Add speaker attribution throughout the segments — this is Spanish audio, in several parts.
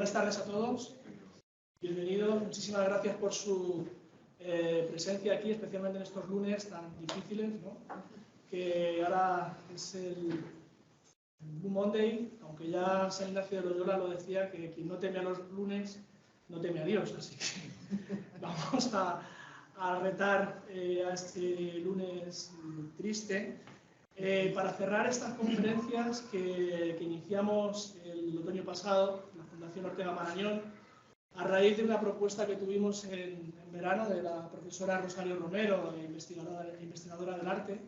Speaker 1: Buenas tardes a todos. Bienvenidos. Muchísimas gracias por su presencia aquí, especialmente en estos lunes tan difíciles, ¿no? Que ahora es el Blue Monday, aunque ya San Ignacio de Loyola lo decía, que quien no teme a los lunes no teme a Dios. Así que vamos a retar a este lunes triste. Para cerrar estas conferencias que iniciamos el otoño pasado, la Fundación Ortega Marañón, a raíz de una propuesta que tuvimos en verano de la profesora Rosario Romero, investigadora del arte,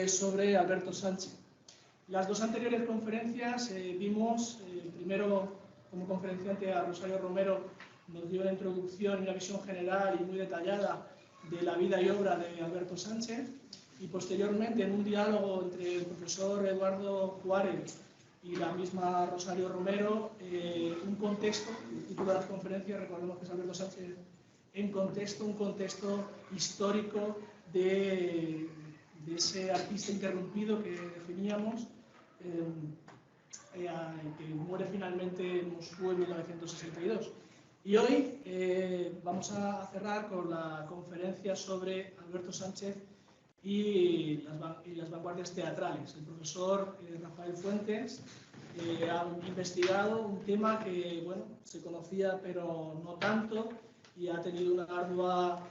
Speaker 1: sobre Alberto Sánchez. Las dos anteriores conferencias vimos, primero como conferenciante a Rosario Romero nos dio una introducción y una visión general y muy detallada de la vida y obra de Alberto Sánchez, y posteriormente en un diálogo entre el profesor Eduardo Juárez y la misma Rosario Romero, un contexto, el título de las conferencias, recordemos que es Alberto Sánchez en contexto, un contexto histórico de ese artista interrumpido que definíamos, que muere finalmente en Moscú en 1962. Y hoy vamos a cerrar con la conferencia sobre Alberto Sánchez y las vanguardias teatrales. El profesor Rafael Fuentes ha investigado un tema que, bueno, se conocía pero no tanto, y ha tenido una ardua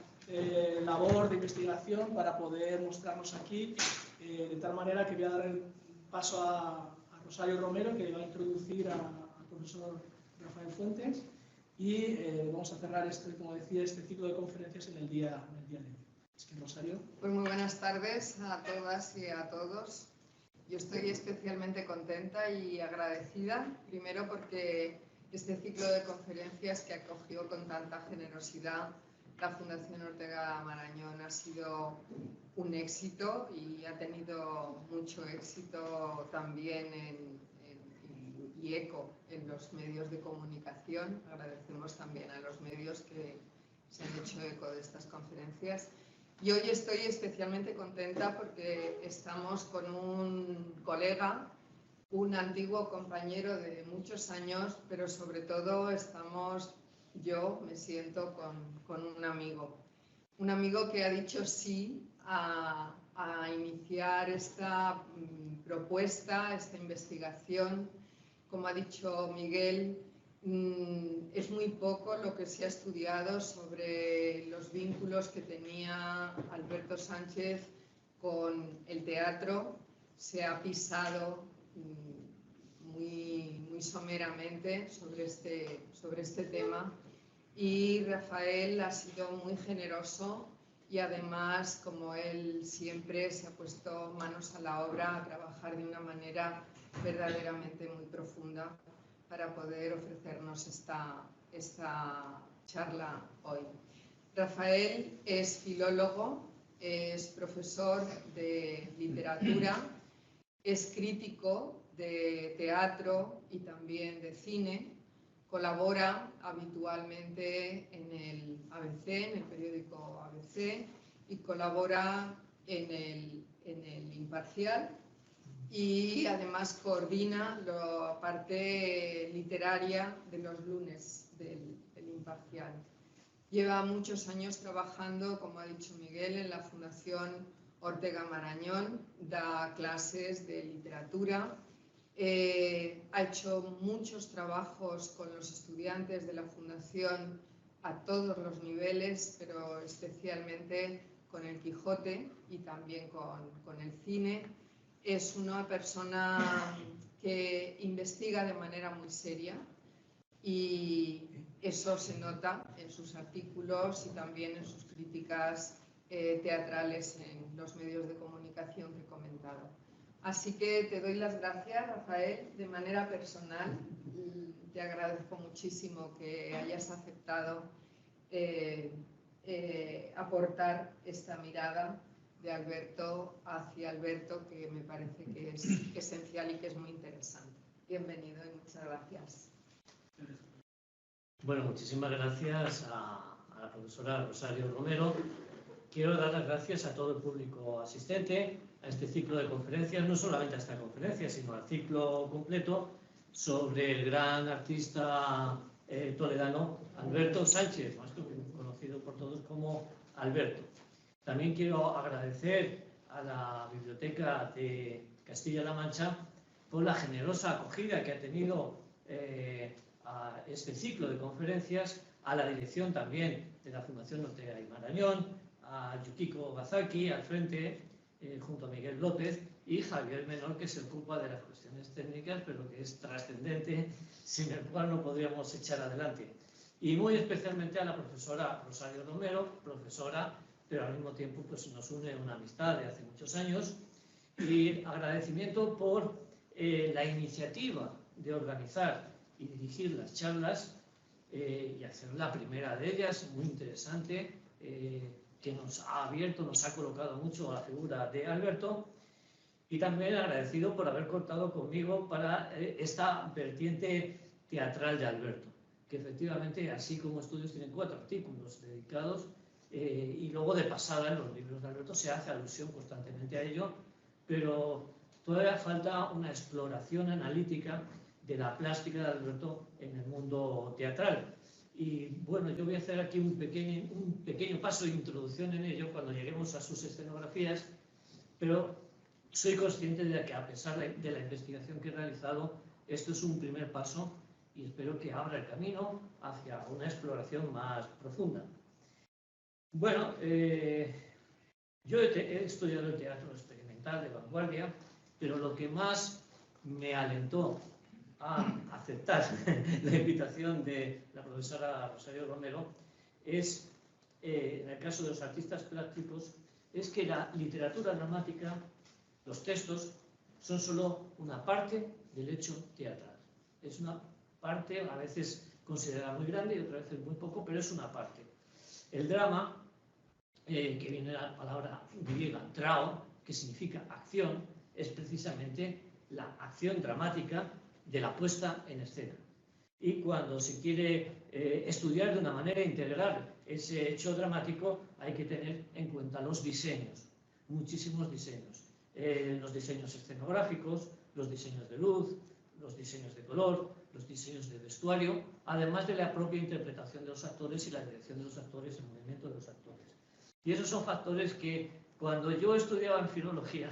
Speaker 1: labor de investigación para poder mostrarnos aquí, de tal manera que voy a dar el paso a Rosario Romero, que va a introducir al profesor Rafael Fuentes, y vamos a cerrar, como decía, este ciclo de conferencias en el día de hoy. Es que Rosario.
Speaker 2: Pues muy buenas tardes a todas y a todos. Yo estoy especialmente contenta y agradecida, primero porque este ciclo de conferencias que acogió con tanta generosidad la Fundación Ortega Marañón ha sido un éxito y ha tenido mucho éxito también y eco en los medios de comunicación. Agradecemos también a los medios que se han hecho eco de estas conferencias. Y hoy estoy especialmente contenta porque estamos con un colega, un antiguo compañero de muchos años, pero sobre todo yo me siento con un amigo que ha dicho sí a iniciar esta propuesta, esta investigación. Como ha dicho Miguel, es muy poco lo que se ha estudiado sobre los vínculos que tenía Alberto Sánchez con el teatro. Se ha pisado muy someramente sobre este tema, y Rafael ha sido muy generoso y además, como él siempre, se ha puesto manos a la obra a trabajar de una manera verdaderamente muy profunda para poder ofrecernos esta charla hoy. Rafael es filólogo, es profesor de literatura, es crítico de teatro y también de cine, colabora habitualmente en el ABC, en el periódico ABC, y colabora en el Imparcial, y además coordina la parte literaria de los lunes del Imparcial. Lleva muchos años trabajando, como ha dicho Miguel, en la Fundación Ortega Marañón, da clases de literatura, ha hecho muchos trabajos con los estudiantes de la Fundación a todos los niveles, pero especialmente con el Quijote y también con el cine. Es una persona que investiga de manera muy seria y eso se nota en sus artículos y también en sus críticas teatrales en los medios de comunicación que he comentado. Así que te doy las gracias, Rafael, de manera personal. Te agradezco muchísimo que hayas aceptado aportar esta mirada de Alberto hacia Alberto, que me parece que es esencial y que es muy interesante. Bienvenido y muchas gracias.
Speaker 3: Bueno, muchísimas gracias a la profesora Rosario Romero. Quiero dar las gracias a todo el público asistente a este ciclo de conferencias, no solamente a esta conferencia, sino al ciclo completo, sobre el gran artista toledano Alberto Sánchez, más conocido por todos como Alberto. También quiero agradecer a la Biblioteca de Castilla-La Mancha por la generosa acogida que ha tenido a este ciclo de conferencias, a la dirección también de la Fundación Ortega y Marañón, a Yukiko Gazaki al frente, junto a Miguel López, y Javier Menor, que se ocupa de las cuestiones técnicas, pero que es trascendente, sin el cual no podríamos echar adelante. Y muy especialmente a la profesora Rosario Romero, profesora, pero al mismo tiempo pues, nos une una amistad de hace muchos años, y agradecimiento por la iniciativa de organizar y dirigir las charlas, y hacer la primera de ellas, muy interesante, que nos ha abierto, nos ha colocado mucho a la figura de Alberto, y también agradecido por haber contado conmigo para esta vertiente teatral de Alberto, que efectivamente, así como estudios, tienen 4 artículos dedicados, y luego de pasada en los libros de Alberto se hace alusión constantemente a ello, pero todavía falta una exploración analítica de la plástica de Alberto en el mundo teatral. Y bueno, yo voy a hacer aquí un pequeño paso de introducción en ello cuando lleguemos a sus escenografías, pero soy consciente de que a pesar de la investigación que he realizado, esto es un primer paso y espero que abra el camino hacia una exploración más profunda. Bueno, yo he estudiado el teatro experimental de vanguardia, pero lo que más me alentó a aceptar la invitación de la profesora Rosario Romero es, en el caso de los artistas plásticos, es que la literatura dramática, los textos, son solo una parte del hecho teatral. Es una parte, a veces considerada muy grande y otras veces muy poco, pero es una parte. El drama, que viene de la palabra griega trao, que significa acción, es precisamente la acción dramática de la puesta en escena. Y cuando se quiere estudiar de una manera integral ese hecho dramático, hay que tener en cuenta los diseños, muchísimos diseños. Los diseños escenográficos, los diseños de luz, los diseños de color, los diseños de vestuario, además de la propia interpretación de los actores y la dirección de los actores, el movimiento de los actores. Y esos son factores que cuando yo estudiaba en filología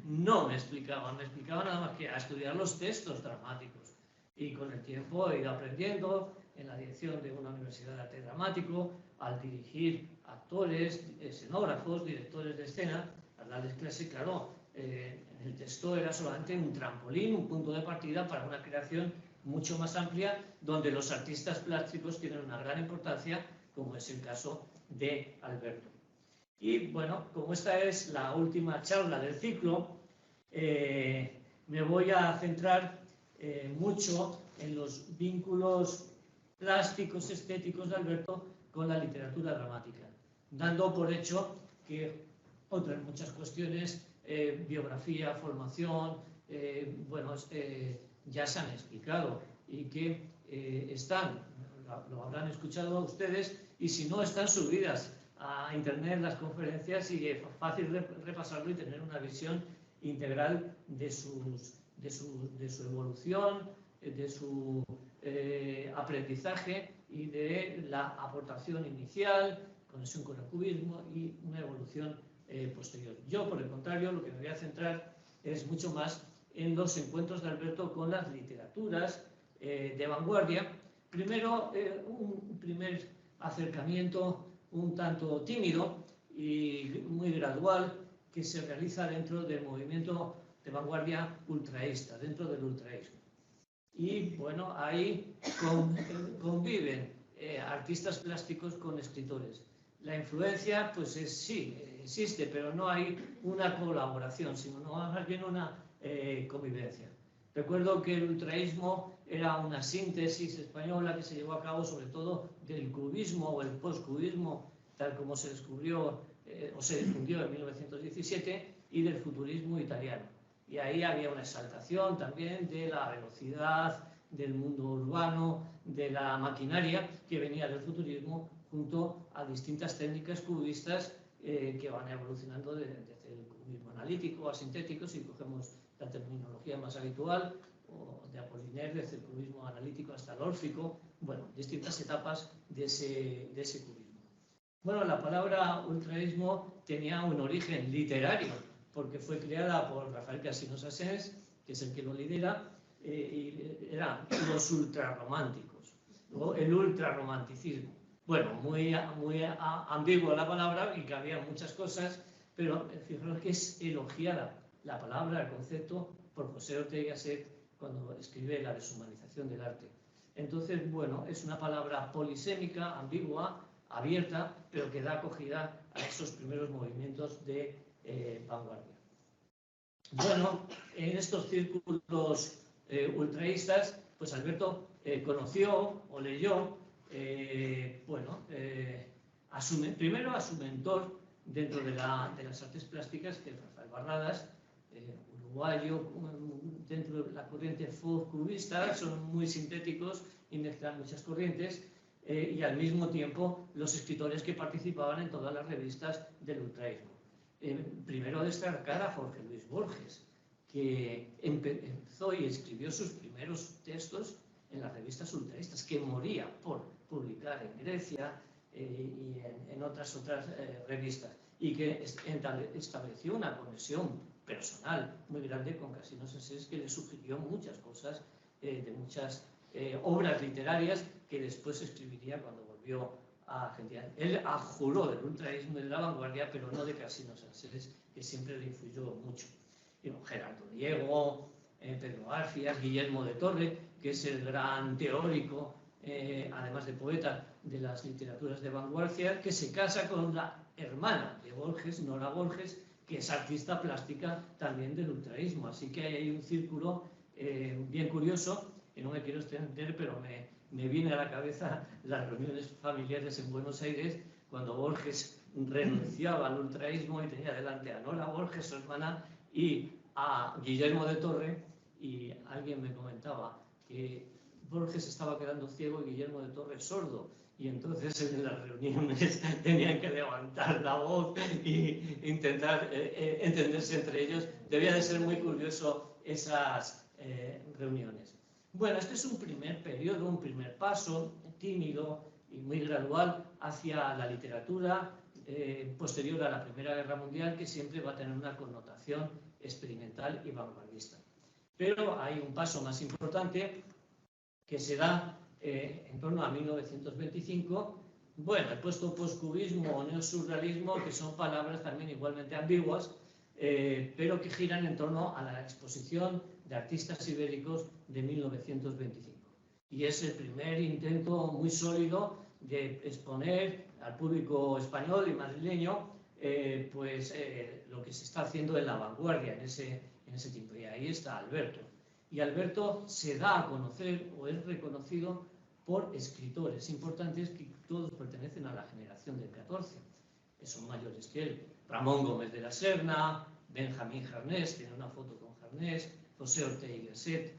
Speaker 3: no me explicaban nada más que a estudiar los textos dramáticos. Y con el tiempo he ido aprendiendo en la dirección de una universidad de arte dramático, al dirigir actores, escenógrafos, directores de escena, al darles clase, claro, el texto era solamente un trampolín, un punto de partida para una creación mucho más amplia, donde los artistas plásticos tienen una gran importancia, como es el caso de Alberto. Y bueno, como esta es la última charla del ciclo, me voy a centrar mucho en los vínculos plásticos, estéticos de Alberto con la literatura dramática, dando por hecho que otras muchas cuestiones, biografía, formación, bueno, ya se han explicado y que lo habrán escuchado ustedes, y si no, están subidas a internet las conferencias y es fácil repasarlo y tener una visión integral de su evolución, de su aprendizaje y de la aportación inicial, conexión con el cubismo y una evolución posterior. Yo, por el contrario, lo que me voy a centrar es mucho más en los encuentros de Alberto con las literaturas de vanguardia. Primero, un primer acercamiento un tanto tímido y muy gradual que se realiza dentro del movimiento de vanguardia ultraísta, dentro del ultraísmo. Y bueno, ahí conviven artistas plásticos con escritores. La influencia, pues sí, existe, pero no hay una colaboración, sino más bien una convivencia. Recuerdo que el ultraísmo era una síntesis española que se llevó a cabo sobre todo del cubismo o el postcubismo, tal como se descubrió o se difundió en 1917, y del futurismo italiano. Y ahí había una exaltación también de la velocidad, del mundo urbano, de la maquinaria que venía del futurismo, junto a distintas técnicas cubistas que van evolucionando desde el cubismo analítico a sintético, si cogemos la terminología más habitual, o de Apollinaire, desde el cubismo analítico hasta el órfico, bueno, distintas etapas de ese cubismo. Bueno, la palabra ultraísmo tenía un origen literario, porque fue creada por Rafael Casino Sassens, que es el que lo lidera, y eran los ultrarrománticos, o el ultrarromanticismo. Bueno, muy ambigua la palabra y cabía muchas cosas, pero fijaros que es elogiada la palabra, el concepto, por José Ortega y Gasset cuando escribe La deshumanización del arte. Entonces, bueno, es una palabra polisémica, ambigua, abierta, pero que da acogida a esos primeros movimientos de vanguardia. Bueno, en estos círculos ultraístas, pues Alberto conoció o leyó, primero a su mentor dentro de las artes plásticas, que es Rafael Barradas, uruguayo, dentro de la corriente folk cubista, son muy sintéticos y mezclan muchas corrientes, y al mismo tiempo los escritores que participaban en todas las revistas del ultraísmo. Primero destacar a Jorge Luis Borges, que empezó y escribió sus primeros textos en las revistas ultraístas, que moría por publicar en Grecia y en otras revistas, y que estableció una conexión personal muy grande con Casino Sassens, que le sugirió muchas cosas de muchas obras literarias que después escribiría cuando volvió a Argentina. Él adjuró del ultraísmo y de la vanguardia, pero no de Casino Sassens, que siempre le influyó mucho. Gerardo Diego, Pedro García, Guillermo de Torre, que es el gran teórico, además de poeta, de las literaturas de vanguardia, que se casa con la hermana de Borges, Nora Borges, que es artista plástica también del ultraísmo. Así que hay un círculo bien curioso, que no me quiero extender, pero me viene a la cabeza las reuniones familiares en Buenos Aires, cuando Borges renunciaba al ultraísmo y tenía delante a Nora Borges, su hermana, y a Guillermo de Torre, y alguien me comentaba que Borges estaba quedando ciego y Guillermo de Torre sordo, y entonces en las reuniones tenían que levantar la voz e intentar entenderse entre ellos. Debía de ser muy curioso esas reuniones. Bueno, este es un primer periodo, un primer paso tímido y muy gradual hacia la literatura posterior a la Primera Guerra Mundial, que siempre va a tener una connotación experimental y vanguardista. Pero hay un paso más importante que se da en torno a 1925. Bueno, he puesto postcubismo o neosurrealismo, que son palabras también igualmente ambiguas, pero que giran en torno a la exposición de artistas ibéricos de 1925. Y es el primer intento muy sólido de exponer al público español y madrileño lo que se está haciendo en la vanguardia en ese tiempo. Y ahí está Alberto. Y Alberto se da a conocer o es reconocido por escritores importantes que todos pertenecen a la generación del 14, que son mayores que él. Ramón Gómez de la Serna, Benjamín Jarnés, tiene una foto con Jarnés, José Ortega y Gasset.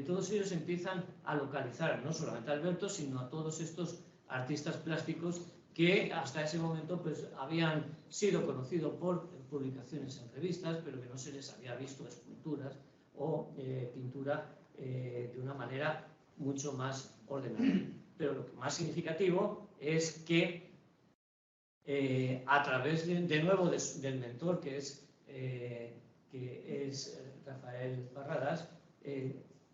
Speaker 3: Todos ellos empiezan a localizar no solamente a Alberto, sino a todos estos artistas plásticos que hasta ese momento pues, habían sido conocidos por publicaciones en revistas, pero que no se les había visto esculturas o pintura de una manera mucho más ordenada. Pero lo que más significativo es que a través de nuevo del mentor, que es Rafael Barradas,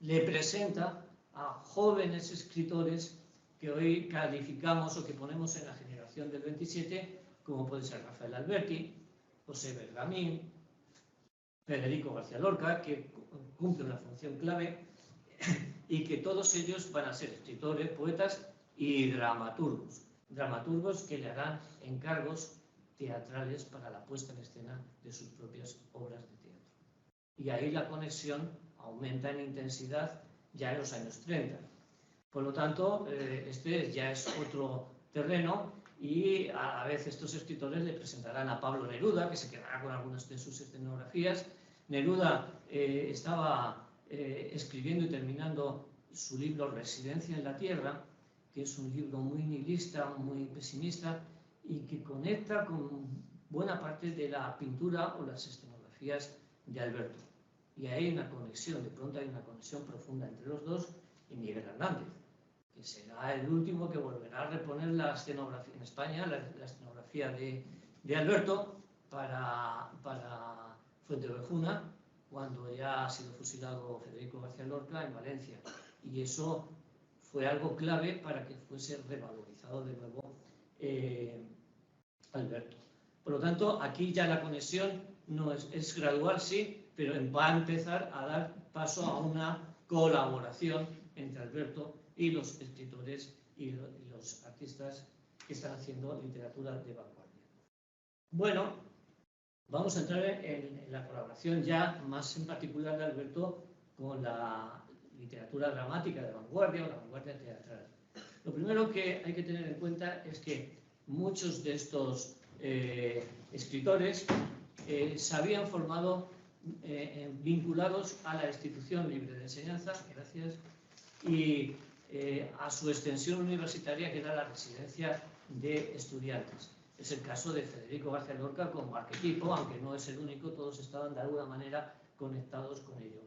Speaker 3: le presenta a jóvenes escritores que hoy calificamos o que ponemos en la generación del 27, como puede ser Rafael Alberti, José Bergamín, Federico García Lorca, que cumple una función clave, y que todos ellos van a ser escritores, poetas y dramaturgos. Dramaturgos que le harán encargos teatrales para la puesta en escena de sus propias obras de teatro. Y ahí la conexión aumenta en intensidad ya en los años 30. Por lo tanto, este ya es otro terreno y a la vez estos escritores le presentarán a Pablo Neruda, que se quedará con algunas de sus escenografías. Neruda estaba escribiendo y terminando su libro Residencia en la Tierra, que es un libro muy nihilista, muy pesimista y que conecta con buena parte de la pintura o las escenografías de Alberto. y hay una conexión, de pronto hay una conexión profunda entre los dos, y Miguel Hernández, que será el último que volverá a reponer la escenografía en España, la escenografía de Alberto para Fuenteovejuna, cuando ya ha sido fusilado Federico García Lorca en Valencia. Y eso fue algo clave para que fuese revalorizado de nuevo Alberto. Por lo tanto, aquí ya la conexión no es gradual, sí, pero va a empezar a dar paso a una colaboración entre Alberto y los escritores y los artistas que están haciendo literatura de vanguardia. Bueno, vamos a entrar en la colaboración ya más en particular de Alberto con la literatura dramática de vanguardia o la vanguardia teatral. Lo primero que hay que tener en cuenta es que muchos de estos escritores se habían formado vinculados a la institución libre de enseñanza, gracias, y a su extensión universitaria, que era la residencia de estudiantes. Es el caso de Federico García Lorca como arquetipo, aunque no es el único, todos estaban de alguna manera conectados con ello.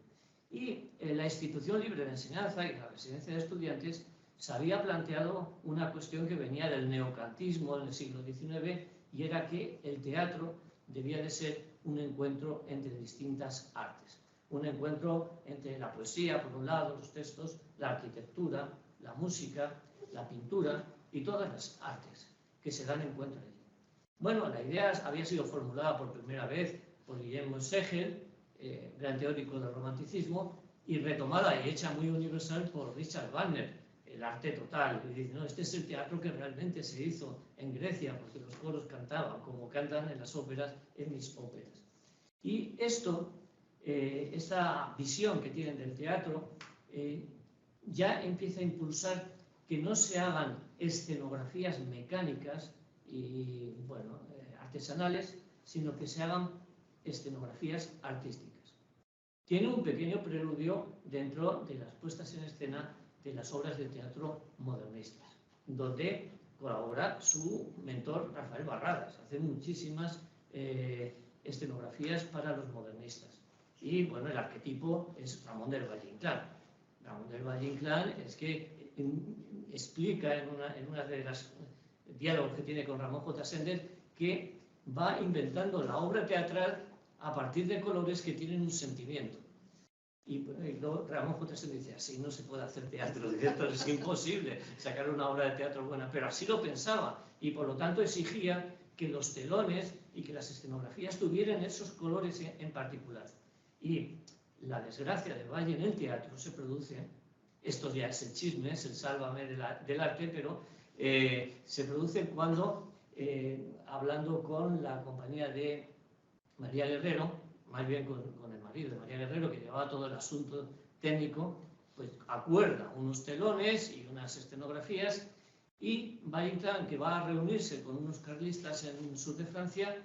Speaker 3: Y la institución libre de enseñanza y la residencia de estudiantes se había planteado una cuestión que venía del neocantismo en el siglo XIX, y era que el teatro debía de ser un encuentro entre distintas artes. Un encuentro entre la poesía, por un lado, los textos, la arquitectura, la música, la pintura y todas las artes que se dan encuentro en ello. Bueno, la idea había sido formulada por primera vez por Guillermo Segel, gran teórico del romanticismo, y retomada y hecha muy universal por Richard Wagner, el arte total. Y dice, no, este es el teatro que realmente se hizo en Grecia, porque los coros cantaban como cantan en las óperas, en mis óperas. Y esto, esta visión que tienen del teatro, ya empieza a impulsar que no se hagan escenografías mecánicas y, bueno, artesanales, sino que se hagan escenografías artísticas. Tiene un pequeño preludio dentro de las puestas en escena de las obras de teatro modernistas, donde colabora su mentor Rafael Barradas. Hace muchísimas escenografías para los modernistas. Y bueno, el arquetipo es Ramón del Valle Inclán. Ramón del Valle Inclán es que explica en una de las diálogos que tiene con Ramón J. Sender que va inventando la obra teatral a partir de colores que tienen un sentimiento. Y luego Ramón J. Sender dice, así no se puede hacer teatro, esto es imposible sacar una obra de teatro buena, pero así lo pensaba, y por lo tanto exigía que los telones y que las escenografías tuvieran esos colores en particular. Y la desgracia de Valle en el teatro se produce, esto ya es el chisme, es el sálvame del arte, pero se produce cuando, hablando con la compañía de María Guerrero, más bien con el marido de María Guerrero, que llevaba todo el asunto técnico, pues acuerda unos telones y unas escenografías, y Valle Inclán, que va a reunirse con unos carlistas en el sur de Francia,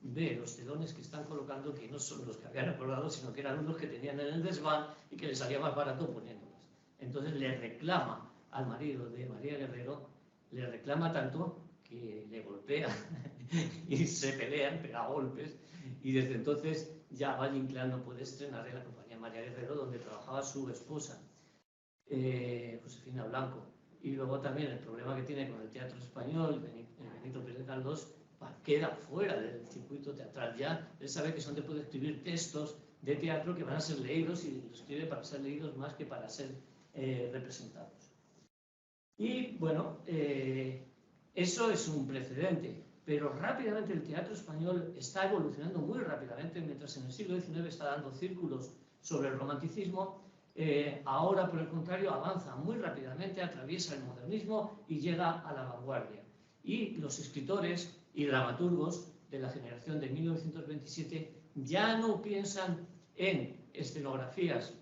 Speaker 3: ve los telones que están colocando, que no son los que habían acordado, sino que eran unos que tenían en el desván y que les salía más barato poniéndolos. Entonces le reclama al marido de María Guerrero, le reclama tanto que le golpea y se pelean, pega golpes, y desde entonces ya Valle Inclán no puede estrenar en la compañía María Guerrero, donde trabajaba su esposa, Josefina Blanco. Y luego también el problema que tiene con el teatro español, Benito Pérez Galdós, queda fuera del circuito teatral ya. Él sabe que son después de escribir textos de teatro que van a ser leídos, y los escribe para ser leídos más que para ser representados. Y bueno, eso es un precedente, pero rápidamente el teatro español está evolucionando muy rápidamente, mientras en el siglo XIX está dando círculos sobre el romanticismo. Ahora, por el contrario, avanza muy rápidamente, atraviesa el modernismo y llega a la vanguardia. Y los escritores y dramaturgos de la generación de 1927 ya no piensan en escenografías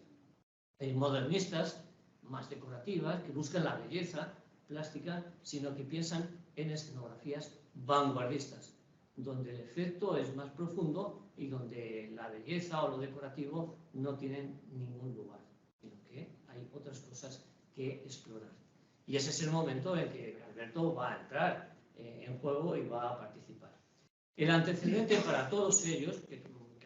Speaker 3: modernistas, más decorativas, que buscan la belleza plástica, sino que piensan en escenografías vanguardistas, donde el efecto es más profundo y donde la belleza o lo decorativo no tienen ningún lugar, sino que hay otras cosas que explorar. Y ese es el momento en que Alberto va a entrar en juego y va a participar. El antecedente para todos ellos, que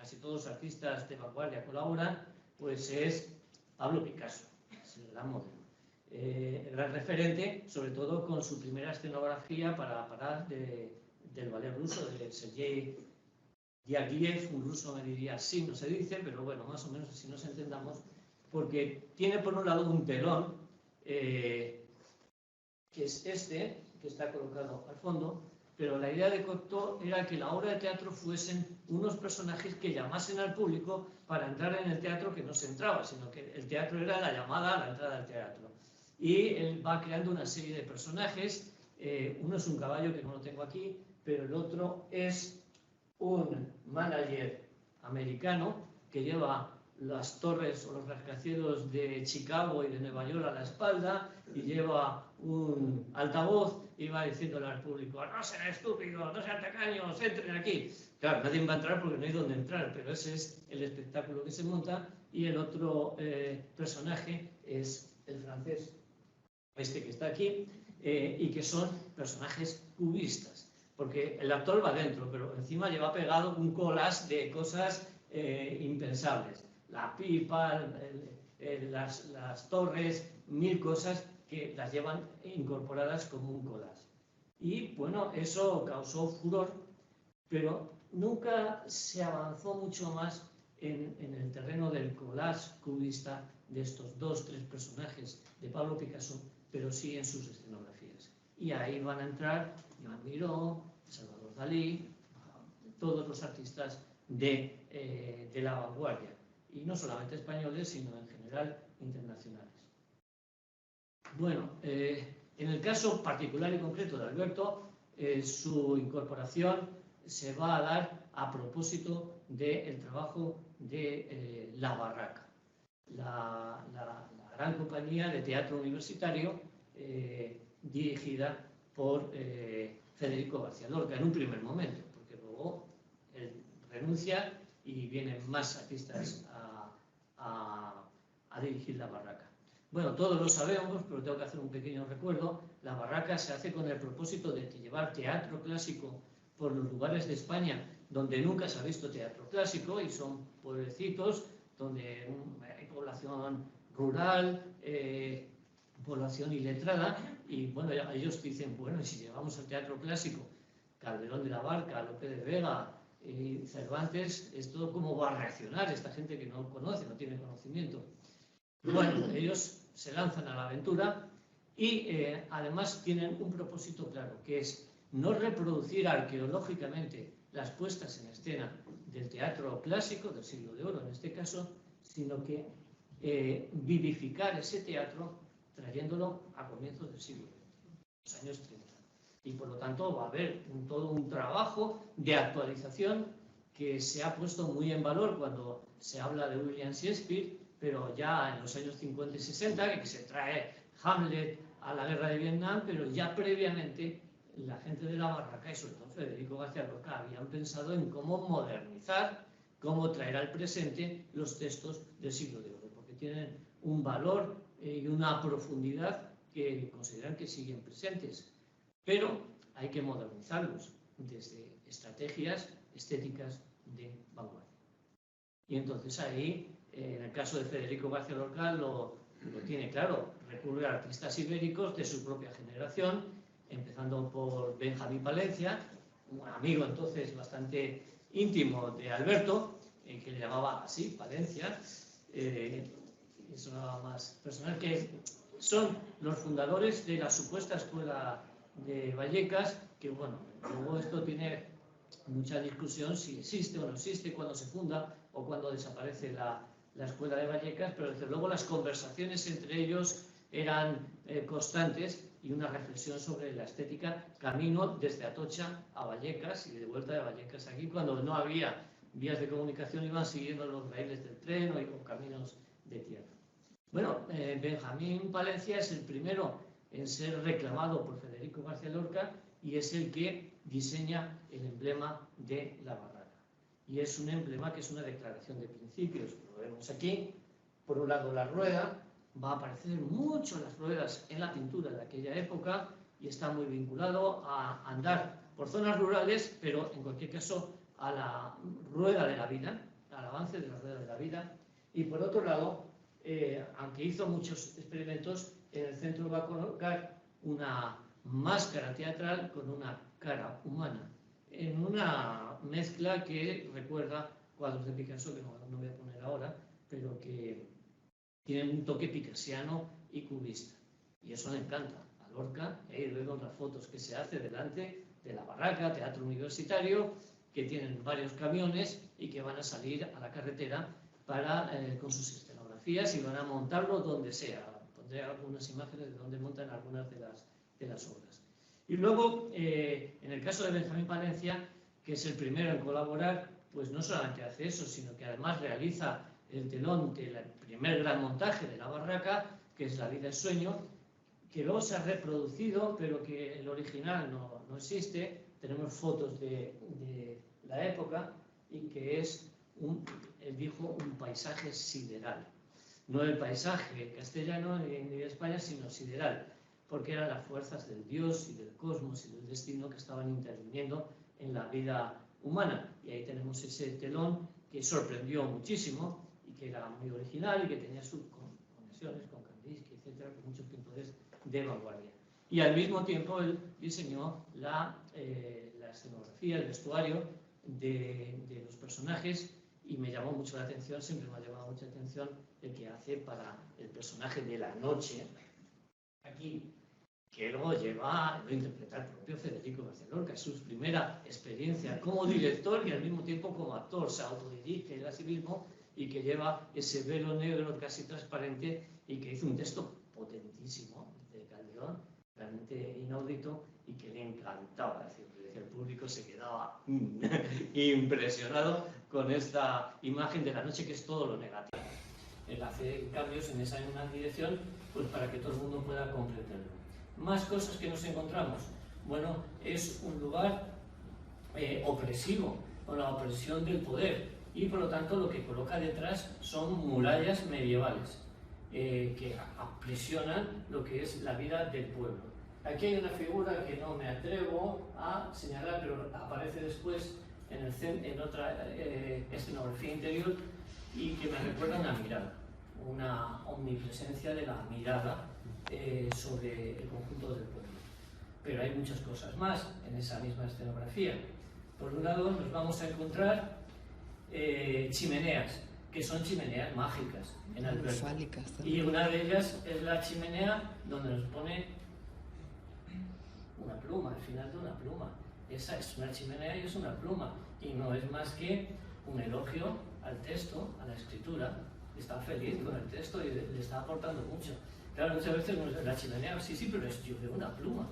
Speaker 3: casi todos los artistas de vanguardia colaboran, pues es Pablo Picasso, es el gran modelo. El gran referente, sobre todo con su primera escenografía para parar del ballet ruso, de Sergei Diaghilev, un ruso me diría así, no se dice, pero bueno, más o menos así nos entendamos, porque tiene por un lado un telón, que es este, que está colocado al fondo, pero la idea de Cocteau era que la obra de teatro fuesen unos personajes que llamasen al público para entrar en el teatro, que no se entraba, sino que el teatro era la llamada a la entrada al teatro. Y él va creando una serie de personajes, uno es un caballo que no lo tengo aquí, pero el otro es un manager americano que lleva las torres o los rascacielos de Chicago y de Nueva York a la espalda y lleva un altavoz y va diciéndole al público: no sean estúpidos, no sean tacaños, entren aquí. Claro, nadie va a entrar porque no hay dónde entrar, pero ese es el espectáculo que se monta. Y el otro personaje es el francés, este que está aquí, y que son personajes cubistas, porque el actor va dentro, pero encima lleva pegado un collage de cosas impensables. La pipa, las torres, 1000 cosas que las llevan incorporadas como un collage. Y bueno, eso causó furor, pero nunca se avanzó mucho más en el terreno del collage cubista de estos 2-3 personajes de Pablo Picasso, pero sí en sus escenografías. Y ahí van a entrar Joan Miró, Salvador Dalí, todos los artistas de la vanguardia, y no solamente españoles, sino en general internacionales. Bueno, en el caso particular y concreto de Alberto, su incorporación se va a dar a propósito del trabajo de La Barraca, la gran compañía de teatro universitario dirigida por Federico García Lorca en un primer momento, porque luego él renuncia y vienen más artistas a dirigir La Barraca. Bueno, todos lo sabemos, pero tengo que hacer un pequeño recuerdo. La Barraca se hace con el propósito de llevar teatro clásico por los lugares de España donde nunca se ha visto teatro clásico, y son pueblecitos donde hay población rural, población iletrada, y bueno, ellos dicen: bueno, si llevamos el teatro clásico, Calderón de la Barca, Lope de Vega y Cervantes, ¿esto cómo va a reaccionar esta gente que no conoce, no tiene conocimiento? Bueno, ellos se lanzan a la aventura y además tienen un propósito claro, que es no reproducir arqueológicamente las puestas en escena del teatro clásico, del siglo de oro en este caso, sino que vivificar ese teatro trayéndolo a comienzos del siglo XX, los años 30. Y por lo tanto va a haber todo un trabajo de actualización que se ha puesto muy en valor cuando se habla de William Shakespeare, pero ya en los años 50 y 60, que se trae Hamlet a la guerra de Vietnam, pero ya previamente la gente de La Barraca y sobre todo Federico García Lorca habían pensado en cómo modernizar, cómo traer al presente los textos del siglo de oro, porque tienen un valor y una profundidad que consideran que siguen presentes, pero hay que modernizarlos desde estrategias estéticas de vanguardia. Y entonces ahí, en el caso de Federico García Lorca, lo tiene claro, recurre a artistas ibéricos de su propia generación, empezando por Benjamín Palencia, un amigo entonces bastante íntimo de Alberto, que le llamaba así, Palencia. Es una más personal, que son los fundadores de la supuesta escuela de Vallecas, que bueno, luego esto tiene mucha discusión si existe o no existe, cuándo se funda o cuándo desaparece la escuela de Vallecas, pero desde luego las conversaciones entre ellos eran constantes, y una reflexión sobre la estética, camino desde Atocha a Vallecas y de vuelta de Vallecas aquí, cuando no había vías de comunicación, iban siguiendo los raíles del tren o caminos de tierra. Bueno, Benjamín Palencia es el primero en ser reclamado por Federico García Lorca y es el que diseña el emblema de La Barraca. Y es un emblema que es una declaración de principios. Lo vemos aquí. Por un lado, la rueda. Va a aparecer mucho las ruedas en la pintura de aquella época y está muy vinculado a andar por zonas rurales, pero en cualquier caso a la rueda de la vida, al avance de la rueda de la vida. Y por otro lado, aunque hizo muchos experimentos, en el centro va a colocar una máscara teatral con una cara humana, en una mezcla que recuerda cuadros de Picasso, que no voy a poner ahora, pero que tienen un toque picasiano y cubista. Y eso le encanta a Lorca, y ahí vemos las fotos que se hace delante de la Barraca, teatro universitario, que tienen varios camiones y que van a salir a la carretera con sus escenografías y van a montarlo donde sea. Pondré algunas imágenes de donde montan algunas de las obras. Y luego, en el caso de Benjamín Palencia, que es el primero en colaborar, pues no solamente hace eso, sino que además realiza el telón del primer gran montaje de la Barraca, que es La vida es sueño, que luego se ha reproducido, pero que el original no existe. Tenemos fotos de la época y que es, él dijo, un paisaje sideral. No el paisaje castellano ni de España, sino sideral, porque eran las fuerzas del Dios y del cosmos y del destino que estaban interviniendo en la vida humana. Y ahí tenemos ese telón que sorprendió muchísimo y que era muy original y que tenía sus conexiones con Kandinsky, etcétera, con muchos pintores de vanguardia. Y al mismo tiempo él diseñó la escenografía, el vestuario de los personajes, y me llamó mucho la atención, siempre me ha llamado mucha atención el que hace para el personaje de la noche, aquí, que luego lo interpreta el propio Federico García Lorca, es su primera experiencia como director y al mismo tiempo como actor, se autodirige él a sí mismo y que lleva ese velo negro casi transparente y que hizo un texto potentísimo de Calderón, realmente inaudito y que le encantaba. Es decir, el público se quedaba impresionado con esta imagen de la noche, que es todo lo negativo. Él hace cambios en esa misma dirección, pues para que todo el mundo pueda comprenderlo. Más cosas que nos encontramos. Bueno, es un lugar opresivo, con la opresión del poder, y por lo tanto lo que coloca detrás son murallas medievales que aprisionan lo que es la vida del pueblo. Aquí hay una figura que no me atrevo a señalar, pero aparece después en otra escenografía interior y que me recuerda una mirada, una omnipresencia de la mirada sobre el conjunto del pueblo. Pero hay muchas cosas más en esa misma escenografía. Por un lado nos vamos a encontrar chimeneas, que son chimeneas mágicas en Alberto. Y una de ellas es la chimenea donde nos pone una pluma, al final de una pluma. Esa es una chimenea y es una pluma. Y no es más que un elogio al texto, a la escritura. Está feliz con el texto y le está aportando mucho. Claro, muchas veces la chimenea, sí, pero es yo de una pluma.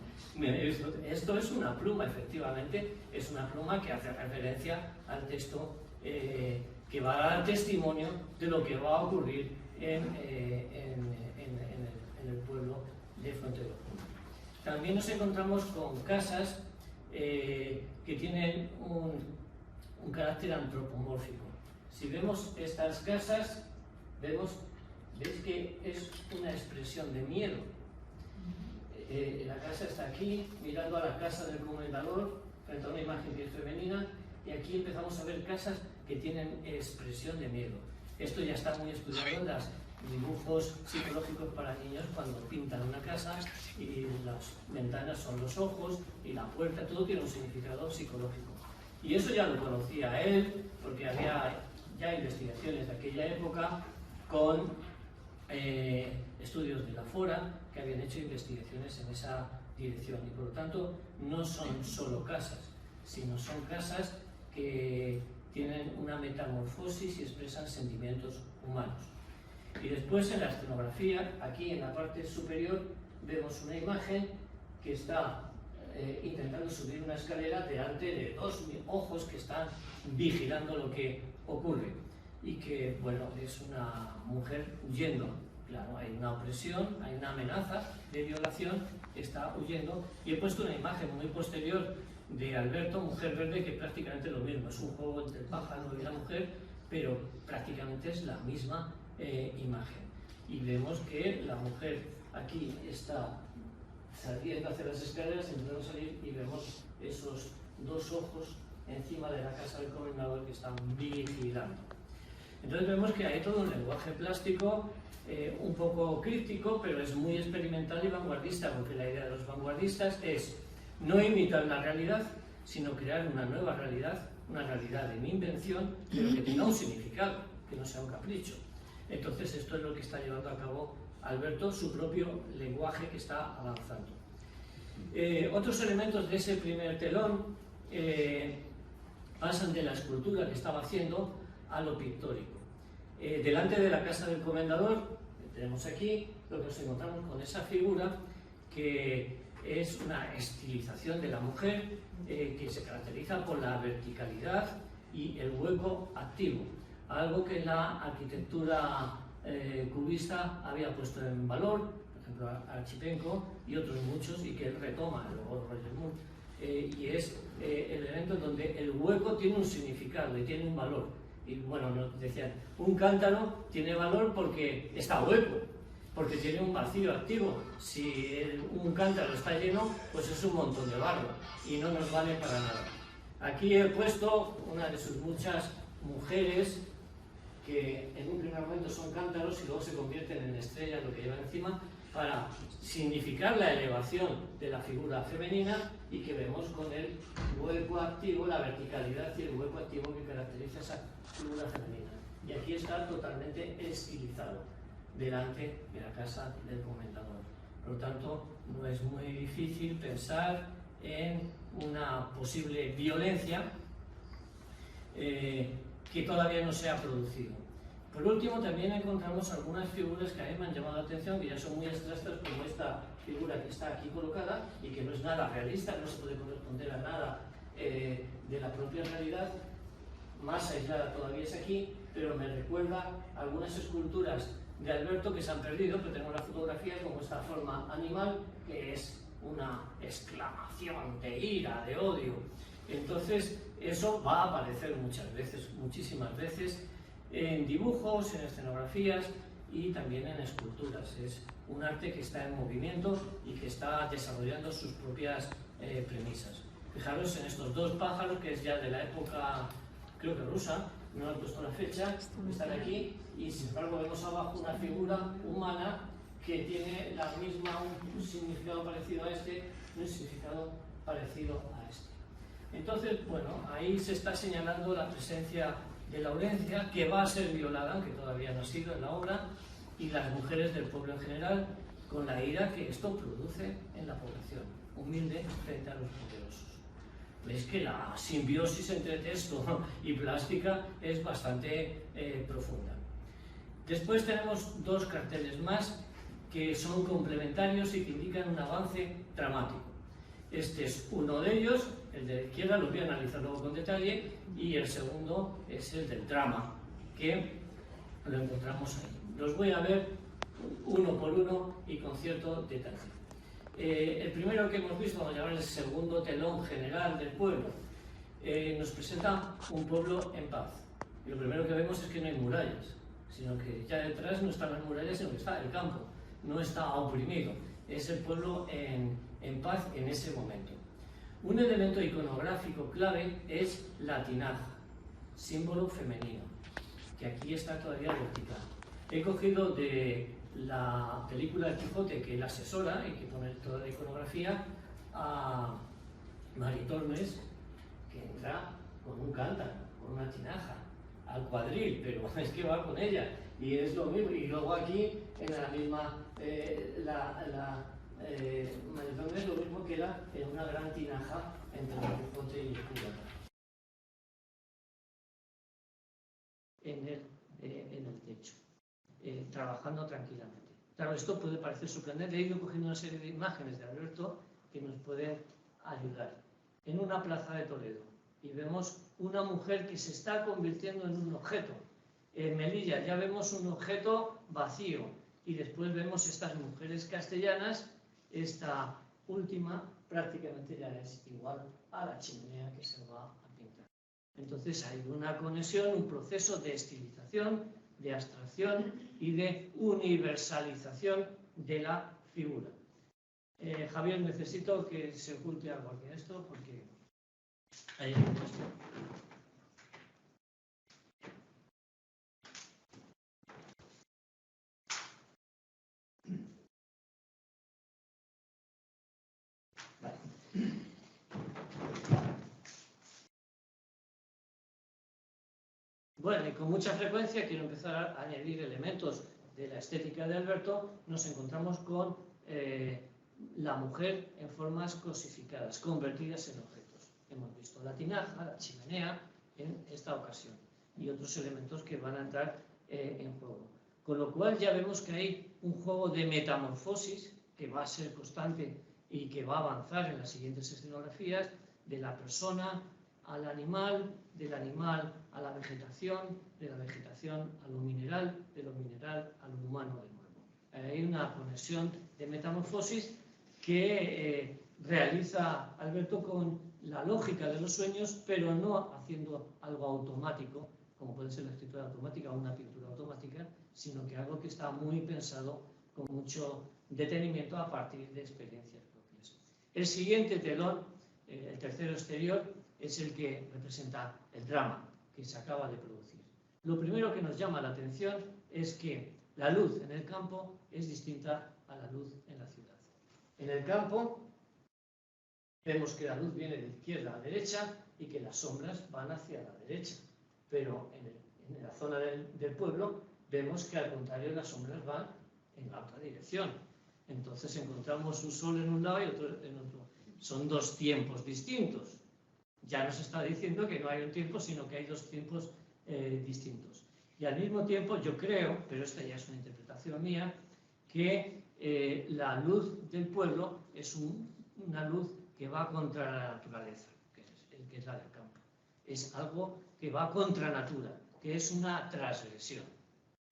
Speaker 3: Esto es una pluma, efectivamente, es una pluma que hace referencia al texto que va a dar testimonio de lo que va a ocurrir en el pueblo de Frontera. También nos encontramos con casas que tienen un carácter antropomórfico. Si vemos estas casas, veis que es una expresión de miedo. La casa está aquí, mirando a la casa del comendador, frente a una imagen que es femenina, y aquí empezamos a ver casas que tienen expresión de miedo. Esto ya está muy estudiado en los dibujos psicológicos para niños cuando pintan una casa y las ventanas son los ojos y la puerta, todo tiene un significado psicológico. Y eso ya lo conocía él, porque había ya investigaciones de aquella época con estudios de la Fora que habían hecho investigaciones en esa dirección. Y por lo tanto no son solo casas, sino son casas que tienen una metamorfosis y expresan sentimientos humanos. Y después en la escenografía, aquí en la parte superior, vemos una imagen que está intentando subir una escalera delante de dos ojos que están vigilando lo que ocurre. Y que, bueno, es una mujer huyendo. Claro, hay una opresión, hay una amenaza de violación, está huyendo. Y he puesto una imagen muy posterior de Alberto, Mujer Verde, que prácticamente lo mismo. Es un juego entre el pájaro y la mujer, pero prácticamente es la misma imagen. Y vemos que la mujer aquí está saliendo hacia las escaleras, intentando salir, y vemos esos dos ojos encima de la casa del comendador que están vigilando. Entonces vemos que hay todo un lenguaje plástico un poco crítico, pero es muy experimental y vanguardista, porque la idea de los vanguardistas es no imitar la realidad, sino crear una nueva realidad, una realidad de mi invención, pero que tenga un significado, que no sea un capricho. Entonces esto es lo que está llevando a cabo Alberto, su propio lenguaje que está avanzando. Otros elementos de ese primer telón pasan de la escultura que estaba haciendo a lo pictórico. Delante de la casa del comendador, que tenemos aquí, lo que nos encontramos con esa figura que es una estilización de la mujer que se caracteriza por la verticalidad y el hueco activo, algo que la arquitectura cubista había puesto en valor, por ejemplo Archipenko y otros muchos, y que él retoma, luego Roger Moore, y es el elemento donde el hueco tiene un significado y tiene un valor. Y bueno, nos decían, un cántaro tiene valor porque está hueco, porque tiene un vacío activo. Si un cántaro está lleno, pues es un montón de barro y no nos vale para nada. Aquí he puesto una de sus muchas mujeres que en un primer momento son cántaros y luego se convierten en estrellas, lo que lleva encima, para significar la elevación de la figura femenina, y que vemos con el hueco activo, la verticalidad y el hueco activo que caracteriza esa figura femenina. Y aquí está totalmente estilizado delante de la casa del comendador. Por lo tanto, no es muy difícil pensar en una posible violencia que todavía no se ha producido. Por último, también encontramos algunas figuras que a mí me han llamado la atención, que ya son muy abstractas, como esta figura que está aquí colocada y que no es nada realista, no se puede corresponder a nada de la propia realidad. Más aislada todavía es aquí, pero me recuerda a algunas esculturas de Alberto que se han perdido, pero tenemos la fotografía como esta forma animal, que es una exclamación de ira, de odio. Entonces, eso va a aparecer muchas veces, muchísimas veces, en dibujos, en escenografías y también en esculturas. Es un arte que está en movimiento y que está desarrollando sus propias premisas. Fijaros en estos dos pájaros, que es ya de la época, creo que rusa, no he puesto la fecha, están aquí, y sin embargo vemos abajo una figura humana que tiene la misma, un significado parecido a este, un significado parecido a este. Entonces, bueno, ahí se está señalando la presencia de Laurencia, que va a ser violada, aunque todavía no ha sido en la obra, y las mujeres del pueblo en general, con la ira que esto produce en la población humilde frente a los poderosos. Veis que la simbiosis entre texto y plástica es bastante profunda. Después tenemos dos carteles más que son complementarios y que indican un avance dramático. Este es uno de ellos, el de la izquierda, lo voy a analizar luego con detalle, y el segundo es el del drama, que lo encontramos ahí. Los voy a ver uno por uno y con cierto detalle. El primero que hemos visto, vamos a llamar el segundo telón general del pueblo, nos presenta un pueblo en paz. Y lo primero que vemos es que no hay murallas, sino que ya detrás no están las murallas, sino que está el campo, no está oprimido. Es el pueblo en paz en ese momento. Un elemento iconográfico clave es la tinaja, símbolo femenino, que aquí está todavía vertical. He cogido de la película El Quijote, que la asesora y que pone toda la iconografía, a Mari Tormes, que entra con un cántaro, con una tinaja, al cuadril, pero es que va con ella, y es lo mismo. Y luego aquí, en la misma, Mari Tormes, lo mismo que era en una gran tinaja entre el Quijote y el cubata. En el techo, trabajando tranquilamente. Claro, esto puede parecer sorprendente. He ido cogiendo una serie de imágenes de Alberto que nos pueden ayudar. En una plaza de Toledo, y vemos una mujer que se está convirtiendo en un objeto. En Melilla ya vemos un objeto vacío, y después vemos estas mujeres castellanas. Esta última prácticamente ya es igual a la chimenea que se va a pintar. Entonces hay una conexión, un proceso de estilización, de abstracción y de universalización de la figura. Javier, necesito que se oculte algo aquí en esto, porque hay esto. Bueno, y con mucha frecuencia, quiero empezar a añadir elementos de la estética de Alberto, nos encontramos con la mujer en formas cosificadas, convertidas en objetos. Hemos visto la tinaja, la chimenea en esta ocasión y otros elementos que van a entrar en juego. Con lo cual ya vemos que hay un juego de metamorfosis que va a ser constante y que va a avanzar en las siguientes escenografías, de la persona al animal, del animal a la vegetación, de la vegetación a lo mineral, de lo mineral a lo humano de nuevo. Hay una conexión de metamorfosis que realiza Alberto con la lógica de los sueños, pero no haciendo algo automático, como puede ser la escritura automática o una pintura automática, sino que algo que está muy pensado con mucho detenimiento a partir de experiencias propias. El siguiente telón, el tercero exterior, es el que representa el drama que se acaba de producir. Lo primero que nos llama la atención es que la luz en el campo es distinta a la luz en la ciudad. En el campo vemos que la luz viene de izquierda a derecha y que las sombras van hacia la derecha, pero en la zona del pueblo vemos que al contrario las sombras van en la otra dirección. Entonces encontramos un sol en un lado y otro en otro. Son dos tiempos distintos. Ya nos está diciendo que no hay un tiempo, sino que hay dos tiempos distintos. Y al mismo tiempo yo creo, pero esta ya es una interpretación mía, que la luz del pueblo es una luz que va contra la naturaleza, que es la del campo. Es algo que va contra natura, que es una transgresión.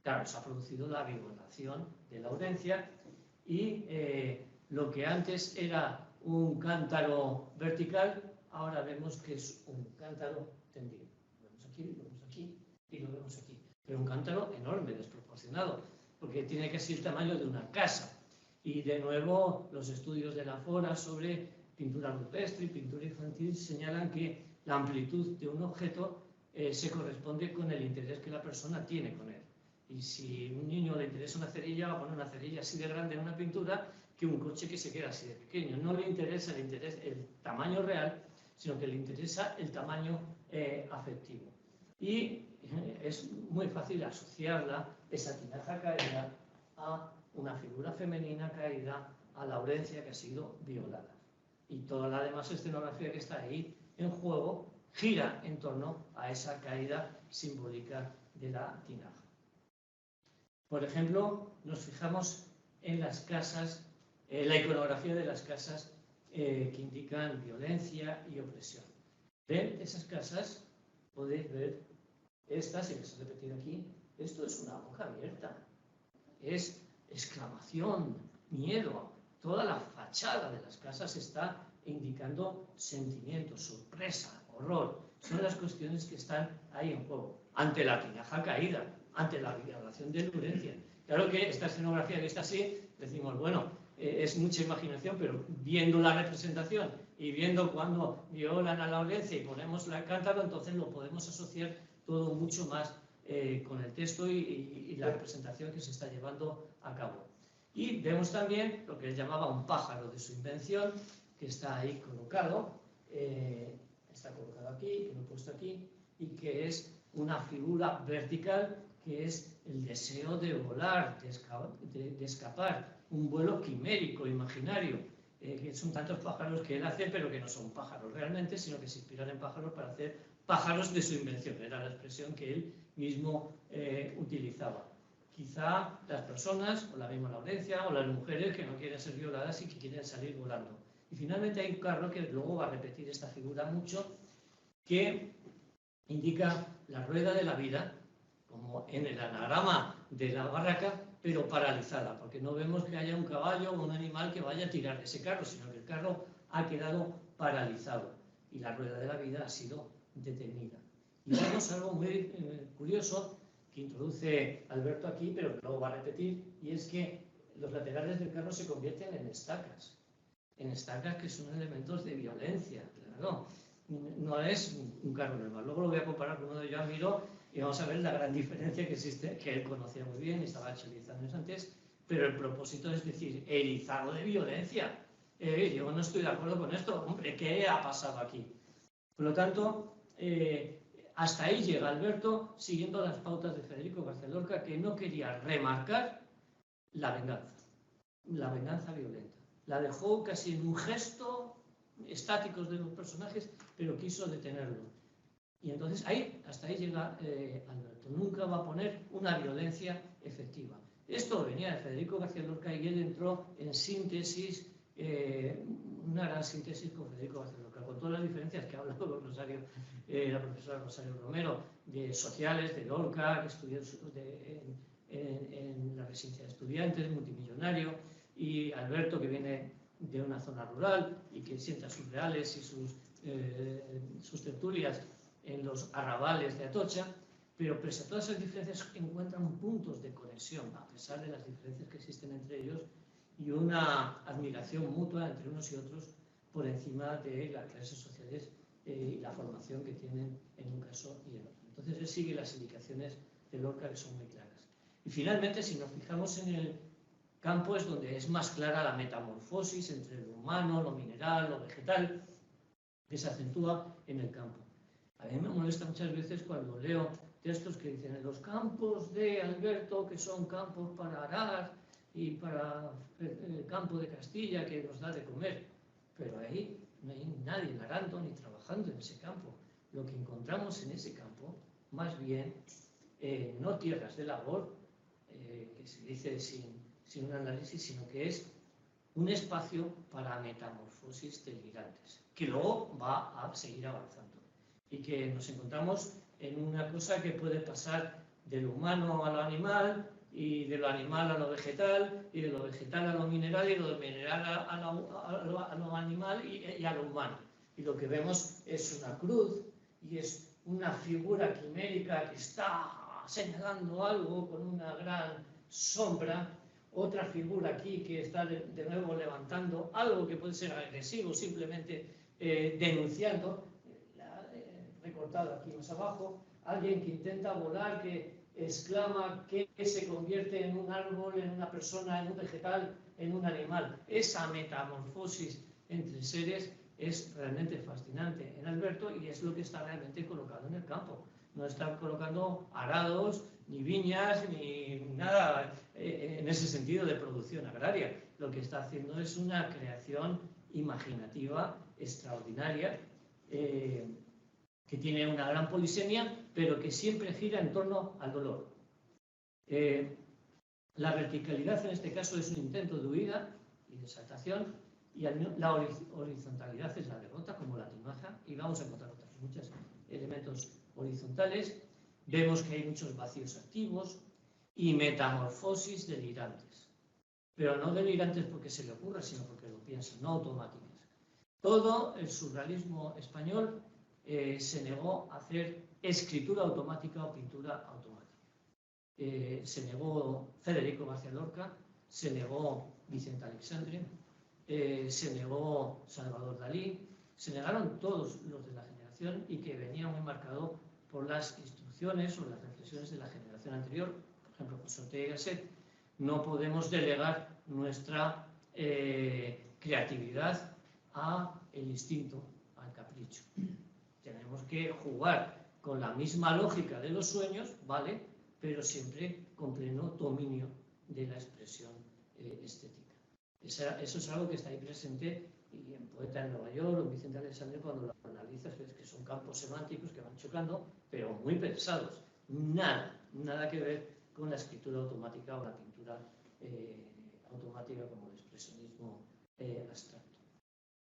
Speaker 3: Claro, se ha producido la violación de la audiencia y lo que antes era un cántaro vertical, ahora vemos que es un cántaro tendido. Lo vemos aquí y lo vemos aquí. Pero un cántaro enorme, desproporcionado, porque tiene casi el tamaño de una casa. Y de nuevo, los estudios de la Fora sobre pintura rupestre y pintura infantil señalan que la amplitud de un objeto se corresponde con el interés que la persona tiene con él. Y si a un niño le interesa una cerilla, va a poner una cerilla así de grande en una pintura que un coche que se queda así de pequeño. No le interesa el tamaño real, sino que le interesa el tamaño afectivo. Y es muy fácil asociarla, esa tinaja caída, a una figura femenina caída, a Laurencia que ha sido violada. Y toda la demás escenografía que está ahí en juego gira en torno a esa caída simbólica de la tinaja. Por ejemplo, nos fijamos en las casas, la iconografía de las casas que indican violencia y opresión. ¿Ven esas casas? Podéis ver estas, y les he repetido aquí, esto es una boca abierta, es exclamación, miedo, toda la fachada de las casas está indicando sentimientos, sorpresa, horror, son las cuestiones que están ahí en juego, ante la tinaja caída, ante la violación de Laurencia. Claro que esta escenografía que está así, decimos, bueno, es mucha imaginación, pero viendo la representación y viendo cuando violan a Laurencia y ponemos el cántaro, entonces lo podemos asociar todo mucho más con el texto y la representación que se está llevando a cabo. Y vemos también lo que él llamaba un pájaro de su invención, que está ahí colocado, está colocado aquí, que lo he puesto aquí, y que es una figura vertical, que es el deseo de volar, de escapar, un vuelo quimérico, imaginario, que son tantos pájaros que él hace, pero que no son pájaros realmente, sino que se inspiran en pájaros para hacer pájaros de su invención, era la expresión que él mismo utilizaba. Quizá las personas, o la misma Laurencia, o las mujeres que no quieren ser violadas y que quieren salir volando. Y finalmente hay un carro que luego va a repetir esta figura mucho, que indica la rueda de la vida, como en el anagrama de la barraca, pero paralizada, porque no vemos que haya un caballo o un animal que vaya a tirar de ese carro, sino que el carro ha quedado paralizado y la rueda de la vida ha sido detenida. Y vemos algo muy curioso que introduce Alberto aquí, pero que luego va a repetir, y es que los laterales del carro se convierten en estacas que son elementos de violencia, claro. No es un carro normal. Luego lo voy a comparar con uno de Joan Miró y vamos a ver la gran diferencia que existe, que él conocía muy bien y estaba hecho 10 años antes, pero el propósito es decir, erizado de violencia. Yo no estoy de acuerdo con esto. Hombre, ¿qué ha pasado aquí? Por lo tanto, hasta ahí llega Alberto, siguiendo las pautas de Federico García Lorca, que no quería remarcar la venganza violenta. La dejó casi en un gesto estático de los personajes, pero quiso detenerlo. Y entonces hasta ahí llega Alberto. Nunca va a poner una violencia efectiva. Esto venía de Federico García Lorca y él entró en síntesis, una gran síntesis con Federico García Lorca, con todas las diferencias que ha hablado la profesora Rosario Romero, de sociales, de Lorca, que estudió en la residencia de estudiantes, multimillonario, y Alberto, que viene de una zona rural y que sienta sus reales y sus tertulias en los arrabales de Atocha, pero pese a todas esas diferencias encuentran puntos de conexión, a pesar de las diferencias que existen entre ellos, y una admiración mutua entre unos y otros por encima de las clases sociales y la formación que tienen en un caso y en otro. Entonces él sigue las indicaciones de Lorca, que son muy claras. Y finalmente, si nos fijamos en el campo, es donde es más clara la metamorfosis entre lo humano, lo mineral, lo vegetal, que se acentúa en el campo. A mí me molesta muchas veces cuando leo textos que dicen en los campos de Alberto, que son campos para arar y para el campo de Castilla que nos da de comer, pero ahí no hay nadie arando ni trabajando en ese campo. Lo que encontramos en ese campo, más bien, no tierras de labor, que se dice sin un análisis, sino que es un espacio para metamorfosis delirantes, que luego va a seguir avanzando y que nos encontramos en una cosa que puede pasar de lo humano a lo animal, y de lo animal a lo vegetal, y de lo vegetal a lo mineral, y de lo mineral a lo animal y a lo humano. Y lo que vemos es una cruz, y es una figura quimérica que está señalando algo con una gran sombra, otra figura aquí que está de nuevo levantando algo que puede ser agresivo, simplemente denunciando, recortado aquí más abajo, alguien que intenta volar, que exclama, que se convierte en un árbol, en una persona, en un vegetal, en un animal. Esa metamorfosis entre seres es realmente fascinante en Alberto, y es lo que está realmente colocado en el campo. No está colocando arados, ni viñas, ni nada en ese sentido de producción agraria. Lo que está haciendo es una creación imaginativa extraordinaria, que tiene una gran polisemia, pero que siempre gira en torno al dolor. La verticalidad en este caso es un intento de huida y de exaltación, y la horizontalidad es la derrota, como la tinaja, y vamos a encontrar muchos elementos horizontales. Vemos que hay muchos vacíos activos y metamorfosis delirantes, pero no delirantes porque se le ocurra, sino porque lo piensa, no automáticas. Todo el surrealismo español se negó a hacer escritura automática o pintura automática. Se negó Federico García Lorca, se negó Vicente Aleixandre, se negó Salvador Dalí, se negaron todos los de la generación, y que venía muy marcado por las instrucciones o las reflexiones de la generación anterior. Por ejemplo, José Ortega y Gasset. No podemos delegar nuestra creatividad al instinto, al capricho. Tenemos que jugar con la misma lógica de los sueños, ¿vale?, pero siempre con pleno dominio de la expresión estética. Eso es algo que está ahí presente, y en Poeta en Nueva York o en Vicente Aleixandre, cuando lo analizas, ves que son campos semánticos que van chocando, pero muy pensados. Nada que ver con la escritura automática o la pintura automática, como el expresionismo abstracto.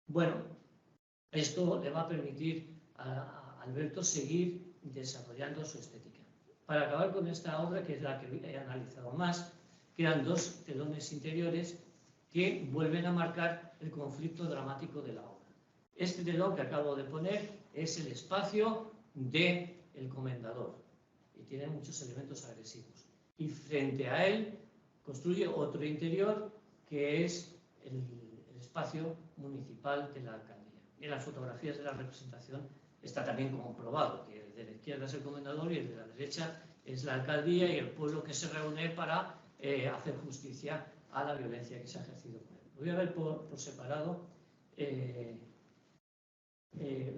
Speaker 3: Bueno, esto le va a permitir a Alberto seguir desarrollando su estética. Para acabar con esta obra, que es la que he analizado más, quedan dos telones interiores que vuelven a marcar el conflicto dramático de la obra. Este telón que acabo de poner es el espacio del comendador, y tiene muchos elementos agresivos. Y frente a él construye otro interior, que es el espacio municipal de la alcaldía. Y en las fotografías de la representación está también comprobado que el de la izquierda es el comendador y el de la derecha es la alcaldía y el pueblo que se reúne para hacer justicia a la violencia que se ha ejercido por él. Voy a ver por separado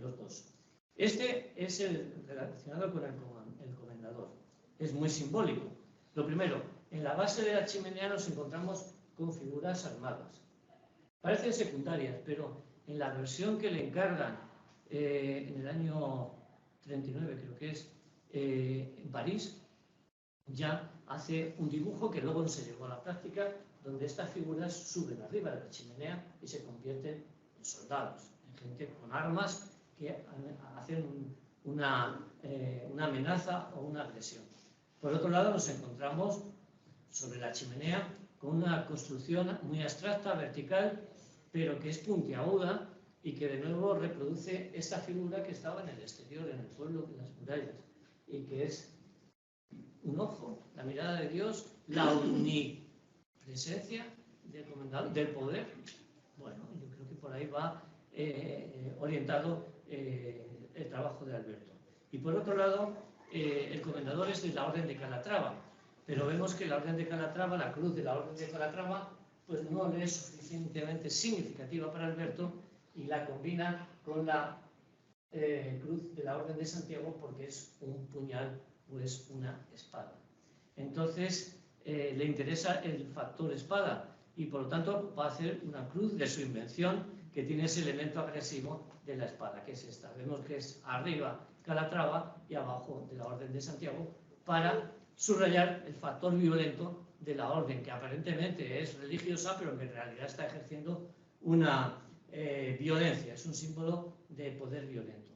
Speaker 3: los dos. Este es el relacionado con el comendador. Es muy simbólico. Lo primero, en la base de la chimenea nos encontramos con figuras armadas. Parecen secundarias, pero en la versión que le encargan en el año 39, creo que es, en París, ya hace un dibujo que luego no se llevó a la práctica, donde estas figuras suben arriba de la chimenea y se convierten en soldados, en gente con armas que hacen una amenaza o una agresión. Por otro lado, nos encontramos sobre la chimenea con una construcción muy abstracta, vertical, pero que es puntiaguda y que de nuevo reproduce esta figura que estaba en el exterior, en el pueblo, en las murallas, y que es un ojo, la mirada de Dios, la omnipresencia del poder. Bueno, yo creo que por ahí va orientado el trabajo de Alberto. Y por otro lado, el comendador es de la Orden de Calatrava, pero vemos que la Orden de Calatrava, la cruz de la Orden de Calatrava, pues no le es suficientemente significativa para Alberto y la combina con la cruz de la Orden de Santiago porque es un puñal o es una espada. Entonces, le interesa el factor espada y por lo tanto va a hacer una cruz de su invención que tiene ese elemento agresivo de la espada, que es esta. Vemos que es arriba Calatrava y abajo de la Orden de Santiago para subrayar el factor violento de la orden, que aparentemente es religiosa, pero que en realidad está ejerciendo una violencia, es un símbolo de poder violento.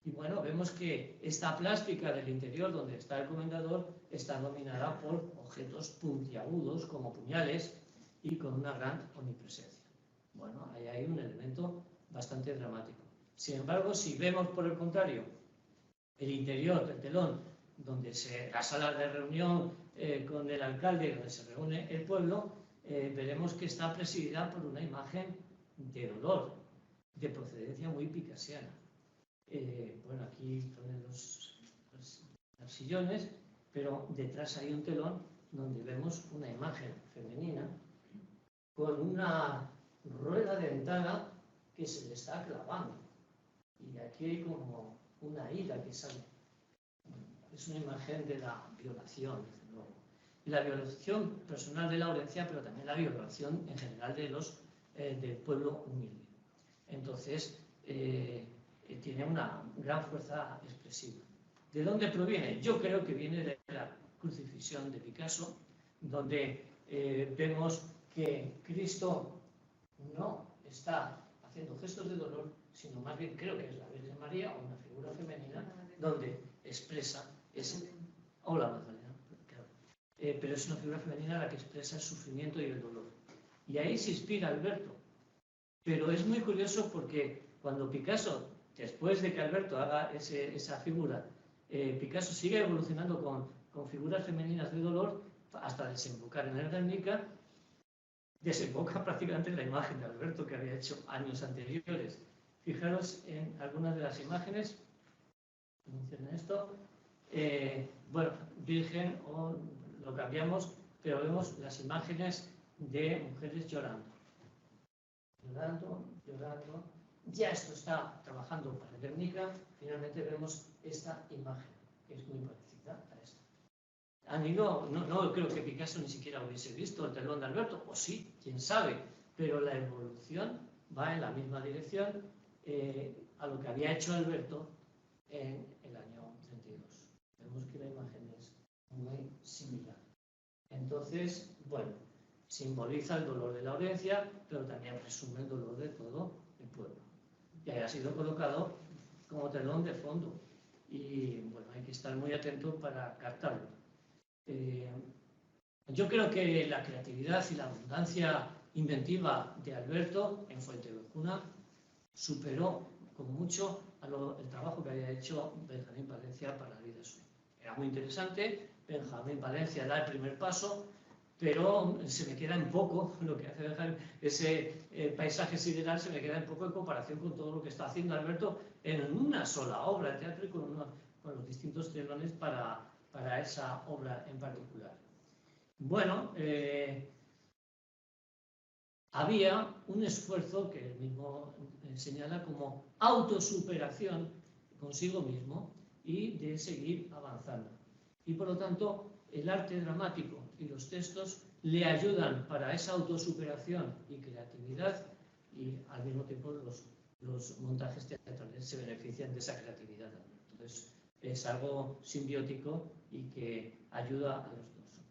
Speaker 3: Y bueno, vemos que esta plástica del interior donde está el comendador está dominada por objetos puntiagudos como puñales y con una gran omnipresencia. Bueno, ahí hay un elemento bastante dramático. Sin embargo, si vemos por el contrario el interior del telón, donde la sala de reunión con el alcalde, donde se reúne el pueblo, veremos que está presidida por una imagen de dolor, de procedencia muy picasiana. Bueno, aquí ponen los sillones, pero detrás hay un telón donde vemos una imagen femenina con una rueda dentada que se le está clavando. Y aquí hay como una ira que sale. Es una imagen de la violación, desde luego. Y la violación personal de Laurencia, pero también la violación en general del pueblo humilde. Entonces, tiene una gran fuerza expresiva. ¿De dónde proviene? Yo creo que viene de la crucifixión de Picasso, donde vemos que Cristo no está haciendo gestos de dolor, sino más bien creo que es la Virgen María o una figura femenina donde expresa ese... Hola, Magdalena. Claro. Pero es una figura femenina la que expresa el sufrimiento y el dolor. Y ahí se inspira Alberto. Pero es muy curioso porque cuando Picasso, después de que Alberto haga esa figura, Picasso sigue evolucionando con figuras femeninas de dolor hasta desembocar en el Guernica, desemboca prácticamente en la imagen de Alberto que había hecho años anteriores. Fijaros en algunas de las imágenes, mencionen esto, bueno, Virgen, o lo cambiamos, pero vemos las imágenes de mujeres llorando. Llorando. Ya esto está trabajando para Guernica. Finalmente vemos esta imagen, que es muy parecida a esta. No creo que Picasso ni siquiera hubiese visto el telón de Alberto, o sí, quién sabe, pero la evolución va en la misma dirección a lo que había hecho Alberto en el año 32. Vemos que la imagen es muy similar. Entonces, bueno, simboliza el dolor de Laurencia, pero también presume el dolor de todo el pueblo. Y ha sido colocado como telón de fondo. Y bueno, hay que estar muy atento para captarlo. Yo creo que la creatividad y la abundancia inventiva de Alberto en Fuenteovejuna superó con mucho el trabajo que había hecho Benjamín Palencia para la vida suya. Era muy interesante, Benjamín Palencia da el primer paso, pero se me queda en poco lo que hace Benjamín, ese paisaje sideral se me queda en poco en comparación con todo lo que está haciendo Alberto en una sola obra de teatro y con los distintos telones para esa obra en particular. Bueno, había un esfuerzo que él mismo señala como autosuperación consigo mismo y de seguir avanzando. Y por lo tanto, el arte dramático y los textos le ayudan para esa autosuperación y creatividad, y al mismo tiempo los montajes teatrales se benefician de esa creatividad. Entonces, es algo simbiótico y que ayuda a los dos.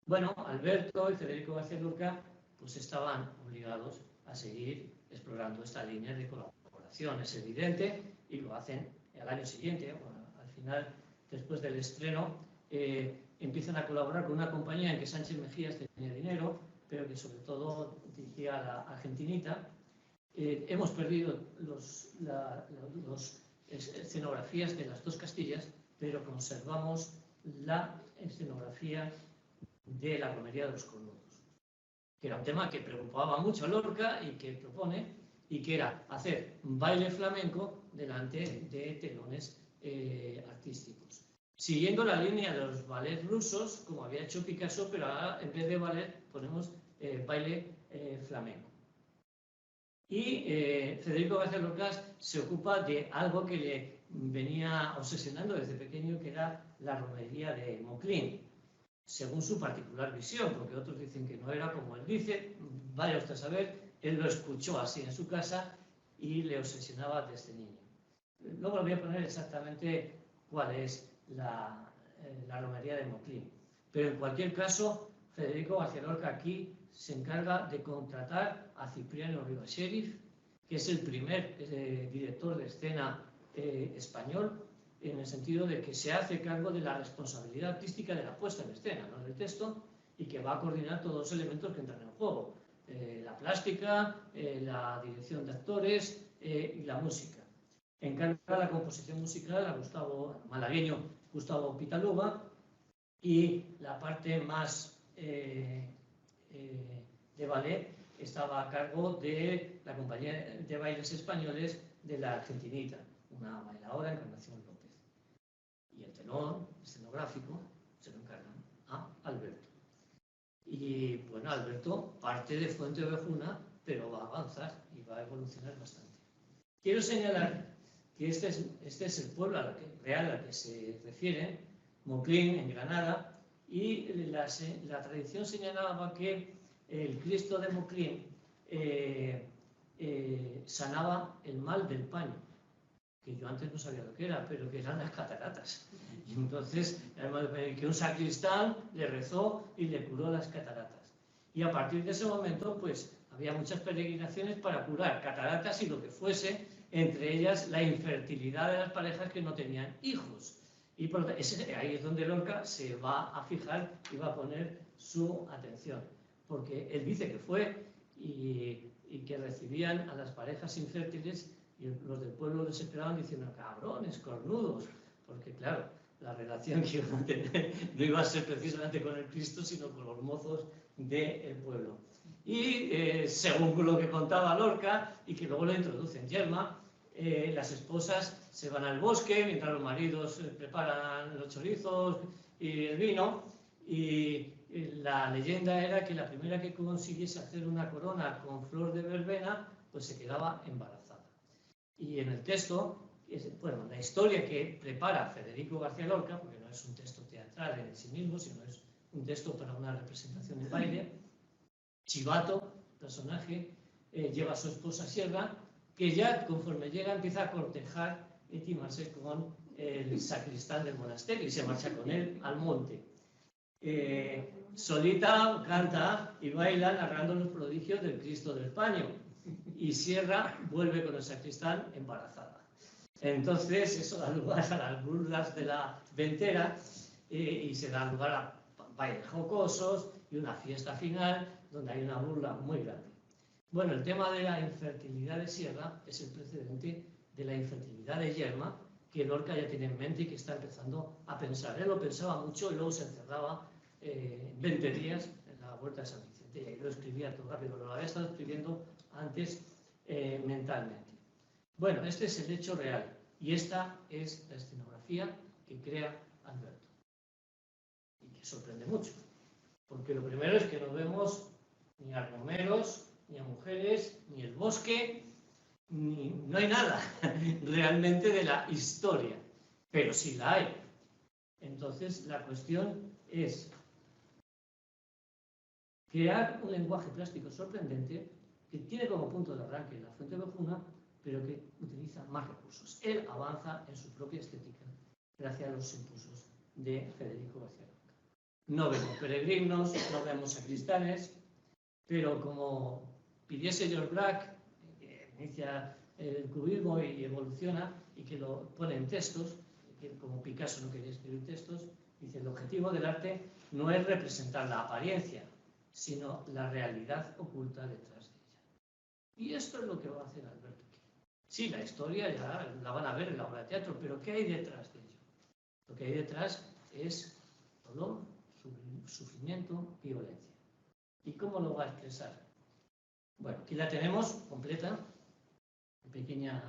Speaker 3: Bueno, Alberto y Federico García Lorca pues estaban obligados a seguir explorando esta línea de colaboración. Es evidente, y lo hacen al año siguiente, bueno, al final, después del estreno, empiezan a colaborar con una compañía en que Sánchez Mejías tenía dinero, pero que sobre todo dirigía a la Argentinita. Hemos perdido las escenografías de las dos Castillas, pero conservamos la escenografía de la romería de los Cornudos, que era un tema que preocupaba mucho a Lorca y que propone, y que era hacer baile flamenco delante de telones artísticos. Siguiendo la línea de los ballets rusos, como había hecho Picasso, pero ahora en vez de ballet ponemos baile flamenco. Y Federico García Lorca se ocupa de algo que le venía obsesionando desde pequeño, que era la romería de Moclín, según su particular visión, porque otros dicen que no era como él dice. Vaya usted a saber, él lo escuchó así en su casa y le obsesionaba desde niño. Luego le voy a poner exactamente cuál es la romería de Moclín. Pero en cualquier caso, Federico García Lorca aquí se encarga de contratar a Cipriano Rivas Sheriff, que es el primer director de escena español, en el sentido de que se hace cargo de la responsabilidad artística de la puesta en escena, no del texto, y que va a coordinar todos los elementos que entran en juego. La plástica, la dirección de actores y la música. Encarga la composición musical a malagueño Gustavo Pitaluga, y la parte más de ballet estaba a cargo de la compañía de bailes españoles de la Argentinita, una bailadora, Encarnación López. Y el telón escenográfico se lo encargan a Alberto. Y bueno, Alberto parte de Fuente Ovejuna, pero va a avanzar y va a evolucionar bastante. Quiero señalar que este es el pueblo real al que se refiere, Moclín, en Granada, y la tradición señalaba que el Cristo de Moclín sanaba el mal del paño, que yo antes no sabía lo que era, pero que eran las cataratas. Y entonces, que un sacristán le rezó y le curó las cataratas. Y a partir de ese momento, pues, había muchas peregrinaciones para curar cataratas y lo que fuese, entre ellas la infertilidad de las parejas que no tenían hijos. Y ahí es donde Lorca se va a fijar y va a poner su atención. Porque él dice que fue y que recibían a las parejas infértiles, y los del pueblo les esperaban diciendo: cabrones, cornudos, porque claro, la relación que iban a tener no iba a ser precisamente con el Cristo, sino con los mozos del pueblo. Y según lo que contaba Lorca, y que luego lo introduce en Yerma, las esposas se van al bosque mientras los maridos preparan los chorizos y el vino, y la leyenda era que la primera que consiguiese hacer una corona con flor de verbena, pues se quedaba embarazada. Y en el texto, bueno, la historia que prepara Federico García Lorca, porque no es un texto teatral en sí mismo, sino es un texto para una representación de baile, Chivato, personaje, lleva a su esposa Sierra, que ya conforme llega empieza a cortejar y timarse con el sacristán del monasterio y se marcha con él al monte. Solita canta y baila narrando los prodigios del Cristo del Paño, y Sierra vuelve con el sacristán embarazada. Entonces eso da lugar a las burlas de la ventera, y se da lugar a bailes jocosos y una fiesta final donde hay una burla muy grande. Bueno, el tema de la infertilidad de Sierra es el precedente de la infertilidad de Yerma, que Lorca ya tiene en mente y que está empezando a pensar. Él lo pensaba mucho y luego se encerraba 20 días en la Huerta de San Vicente, y ahí lo escribía todo rápido, lo había estado escribiendo antes mentalmente. Bueno, este es el hecho real, y esta es la escenografía que crea Alberto, y que sorprende mucho, porque lo primero es que no vemos ni a romeros, ni a mujeres, ni el bosque, no hay nada realmente de la historia, pero sí la hay. Entonces, la cuestión es crear un lenguaje plástico sorprendente que tiene como punto de arranque la Fuentevejuna, pero que utiliza más recursos. Él avanza en su propia estética gracias a los impulsos de Federico García Lorca. No vemos peregrinos, no vemos sacristanes, pero como pidiese George Braque, que inicia el cubismo y evoluciona y que lo pone en textos, que como Picasso no quería escribir textos, dice: el objetivo del arte no es representar la apariencia, sino la realidad oculta detrás de ella. Y esto es lo que va a hacer Alberto aquí. Sí, la historia ya la van a ver en la obra de teatro, pero ¿qué hay detrás de ello? Lo que hay detrás es dolor, sufrimiento y violencia. ¿Y cómo lo va a expresar? Bueno, aquí la tenemos completa, en pequeña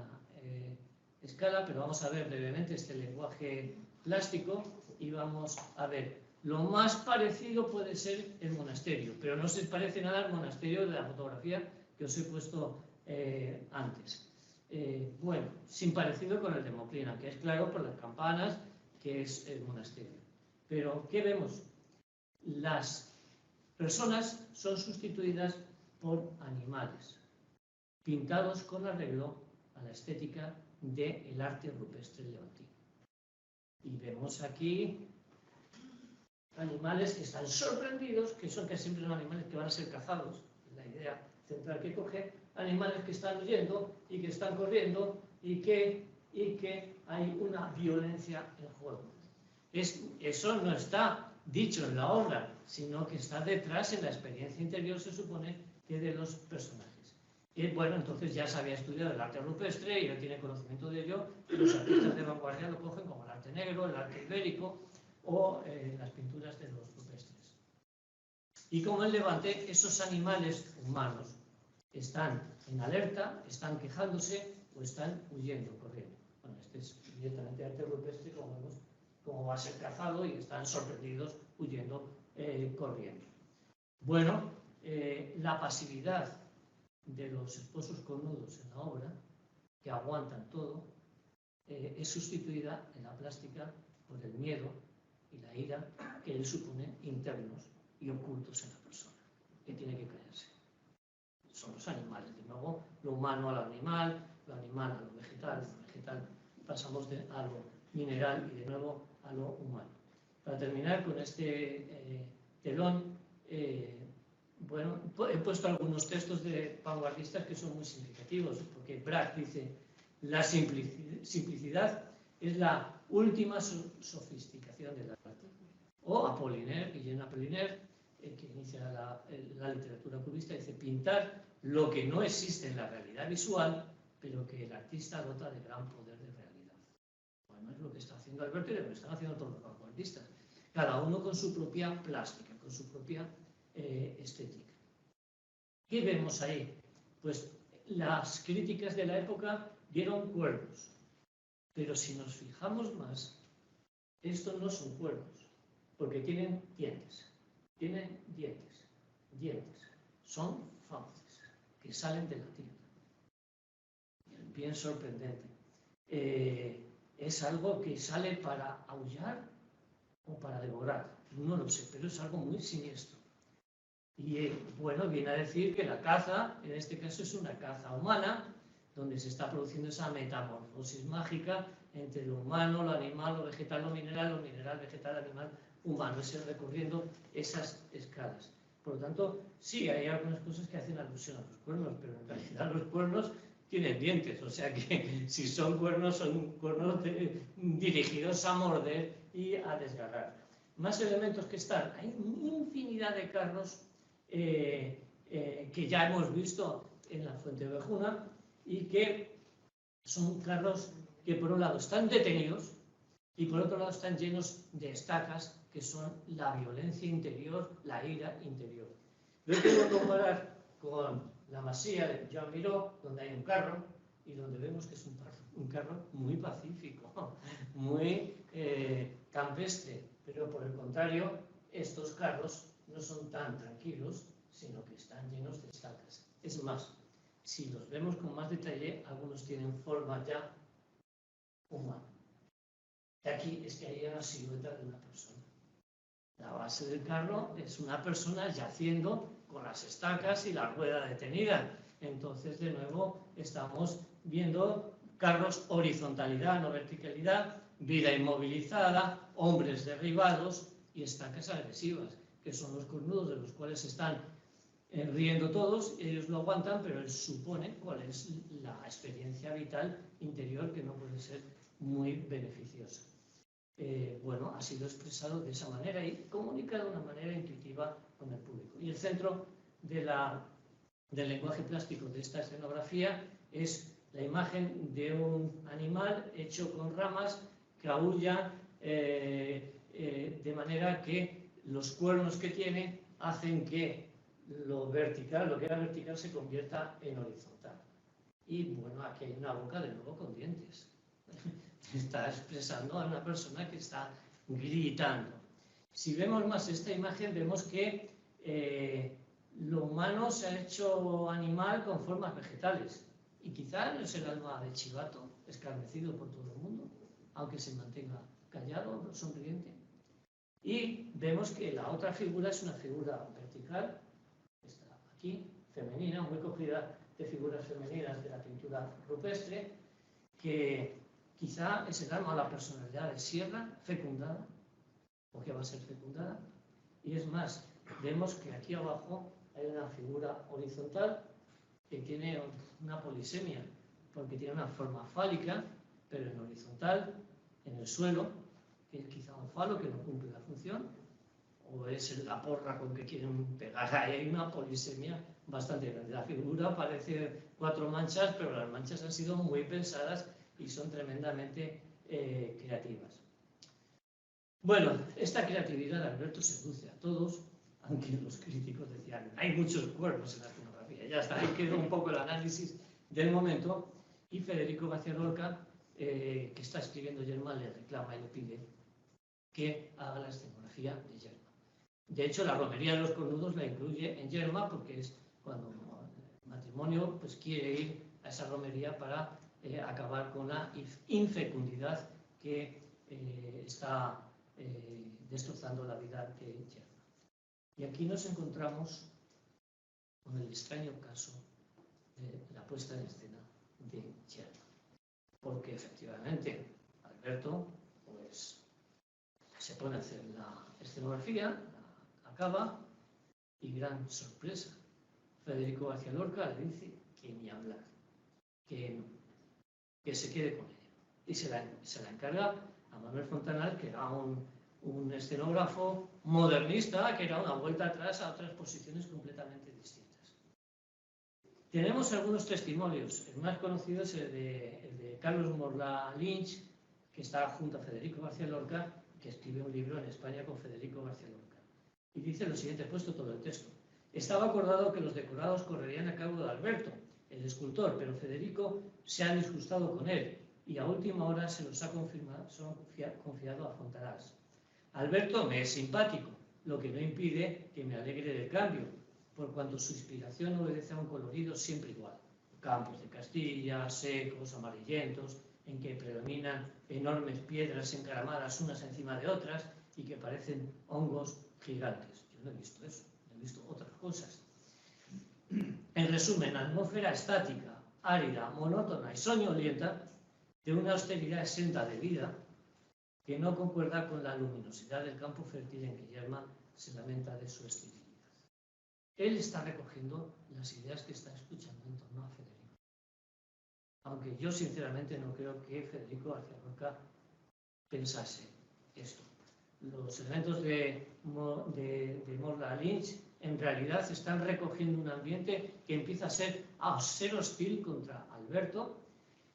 Speaker 3: escala, pero vamos a ver brevemente este lenguaje plástico y vamos a ver. Lo más parecido puede ser el monasterio, pero no se parece nada al monasterio de la fotografía que os he puesto antes. Bueno, sin parecido con el de Moclina, que es claro por las campanas, que es el monasterio. Pero, ¿qué vemos? Las personas son sustituidas por animales, pintados con arreglo a la estética del arte rupestre levantino. Y vemos aquí animales que están sorprendidos, que son casi siempre los animales que van a ser cazados, la idea central que coge, animales que están huyendo y que están corriendo y que hay una violencia en juego. Eso no está dicho en la obra, sino que está detrás en la experiencia interior, se supone, que de los personajes. Y bueno, entonces ya se había estudiado el arte rupestre y ya tiene conocimiento de ello, y los artistas de vanguardia lo cogen como el arte negro, el arte ibérico o las pinturas de los rupestres. Y como en Levante, esos animales humanos están en alerta, están quejándose o están huyendo, corriendo. Bueno, este es directamente arte rupestre, como vemos, cómo va a ser cazado y están sorprendidos, huyendo, corriendo. Bueno, la pasividad de los esposos cornudos en la obra, que aguantan todo, es sustituida en la plástica por el miedo y la ira que él supone internos y ocultos en la persona, que tiene que creerse. Son los animales, de nuevo, lo humano al animal, lo animal a lo vegetal pasamos a lo mineral y de nuevo a lo humano. Para terminar con este telón, bueno, he puesto algunos textos de vanguardistas que son muy significativos, porque Braque dice: la simplicidad es la última sofisticación del arte. O Apollinaire, Guillaume Apollinaire, que inicia la literatura cubista, dice: pintar lo que no existe en la realidad visual, pero que el artista dota de gran poder de realidad. Bueno, es lo que está haciendo Alberto y lo que están haciendo todos los vanguardistas, cada uno con su propia plástica, con su propia estética. ¿Qué vemos ahí? Pues las críticas de la época vieron cuernos, pero si nos fijamos más, estos no son cuernos, porque tienen dientes, son fauces que salen de la tierra. Bien sorprendente. ¿Es algo que sale para aullar o para devorar? No lo sé, pero es algo muy siniestro. Y bueno, viene a decir que la caza, en este caso, es una caza humana, donde se está produciendo esa metamorfosis mágica entre lo humano, lo animal, lo vegetal, lo mineral, vegetal, animal, humano, recorriendo esas escalas. Por lo tanto, sí, hay algunas cosas que hacen alusión a los cuernos, pero en realidad los cuernos tienen dientes, o sea que si son cuernos dirigidos a morder y a desgarrar. Más elementos que están, hay infinidad de carros que ya hemos visto en la Fuentevejuna y que son carros que por un lado están detenidos y por otro lado están llenos de estacas que son la violencia interior, la ira interior. Lo quiero comparar con la masía de Joan Miró, donde hay un carro y donde vemos que es un carro muy pacífico, muy campestre, pero por el contrario, estos carros no son tan tranquilos, sino que están llenos de estacas. Es más, si los vemos con más detalle, algunos tienen forma ya humana. Y aquí es que hay una silueta de una persona. La base del carro es una persona yaciendo con las estacas y la rueda detenida. Entonces, de nuevo, estamos viendo carros horizontalidad, no verticalidad, vida inmovilizada, hombres derribados y estacas agresivas, que son los cornudos de los cuales se están riendo todos. Ellos lo aguantan, pero él supone cuál es la experiencia vital interior, que no puede ser muy beneficiosa. Bueno, ha sido expresado de esa manera y comunicado de una manera intuitiva con el público. Y el centro del lenguaje plástico de esta escenografía es la imagen de un animal hecho con ramas que aúlla de manera que los cuernos que tiene hacen que lo vertical, lo que era vertical, se convierta en horizontal. Y bueno, aquí hay una boca de nuevo con dientes. Está expresando a una persona que está gritando. Si vemos más esta imagen, vemos que lo humano se ha hecho animal con formas vegetales. Y quizá no es el alma de chivato, escarnecido por todo el mundo, aunque se mantenga callado, sonriente. Y vemos que la otra figura es una figura vertical, está aquí, femenina, muy cogida de figuras femeninas de la pintura rupestre, que quizá es el alma o la personalidad de Sierra, fecundada, o que va a ser fecundada. Y es más, vemos que aquí abajo hay una figura horizontal que tiene una polisemia, porque tiene una forma fálica, pero en horizontal, en el suelo, que es quizá un falo que no cumple la función, o es la porra con que quieren pegar. Ahí hay una polisemia bastante grande. La figura parece 4 manchas, pero las manchas han sido muy pensadas y son tremendamente creativas. Bueno, esta creatividad de Alberto seduce a todos, aunque los críticos decían, hay muchos cuerpos en la escenografía. Ya está, ahí quedó un poco el análisis del momento, y Federico García Lorca, que está escribiendo Yerma, le reclama y le pide que haga la escenografía de Yerma. De hecho, la romería de los cornudos la incluye en Yerma, porque es cuando el matrimonio pues, quiere ir a esa romería para acabar con la infecundidad que está destrozando la vida de Yerma. Y aquí nos encontramos con el extraño caso de la puesta en escena de Yerma. Porque efectivamente Alberto pues, se pone a hacer la escenografía, la acaba, y gran sorpresa, Federico García Lorca le dice que ni hablar, que no, que se quede con ella. Y se la encarga a Manuel Fontanal, que era un escenógrafo modernista, que era una vuelta atrás a otras posiciones completamente distintas. Tenemos algunos testimonios. El más conocido es el de Carlos Morla Lynch, que está junto a Federico García Lorca, que escribe un libro en España con Federico García Lorca. Y dice lo siguiente, he puesto todo el texto. Estaba acordado que los decorados correrían a cargo de Alberto, el escultor, pero Federico se ha disgustado con él y a última hora se los ha confiado a Fontanals. Alberto me es simpático, lo que no impide que me alegre del cambio, por cuanto su inspiración obedece a un colorido siempre igual. Campos de Castilla, secos, amarillentos, en que predominan enormes piedras encaramadas unas encima de otras y que parecen hongos gigantes. Yo no he visto eso, he visto otras cosas. En resumen, atmósfera estática, árida, monótona y soñolienta de una austeridad exenta de vida que no concuerda con la luminosidad del campo fértil en que Yerma se lamenta de su esterilidad. Él está recogiendo las ideas que está escuchando en torno a Federico. Aunque yo sinceramente no creo que Federico García Lorca pensase esto. Los elementos de Morla Lynch en realidad están recogiendo un ambiente que empieza a ser hostil contra Alberto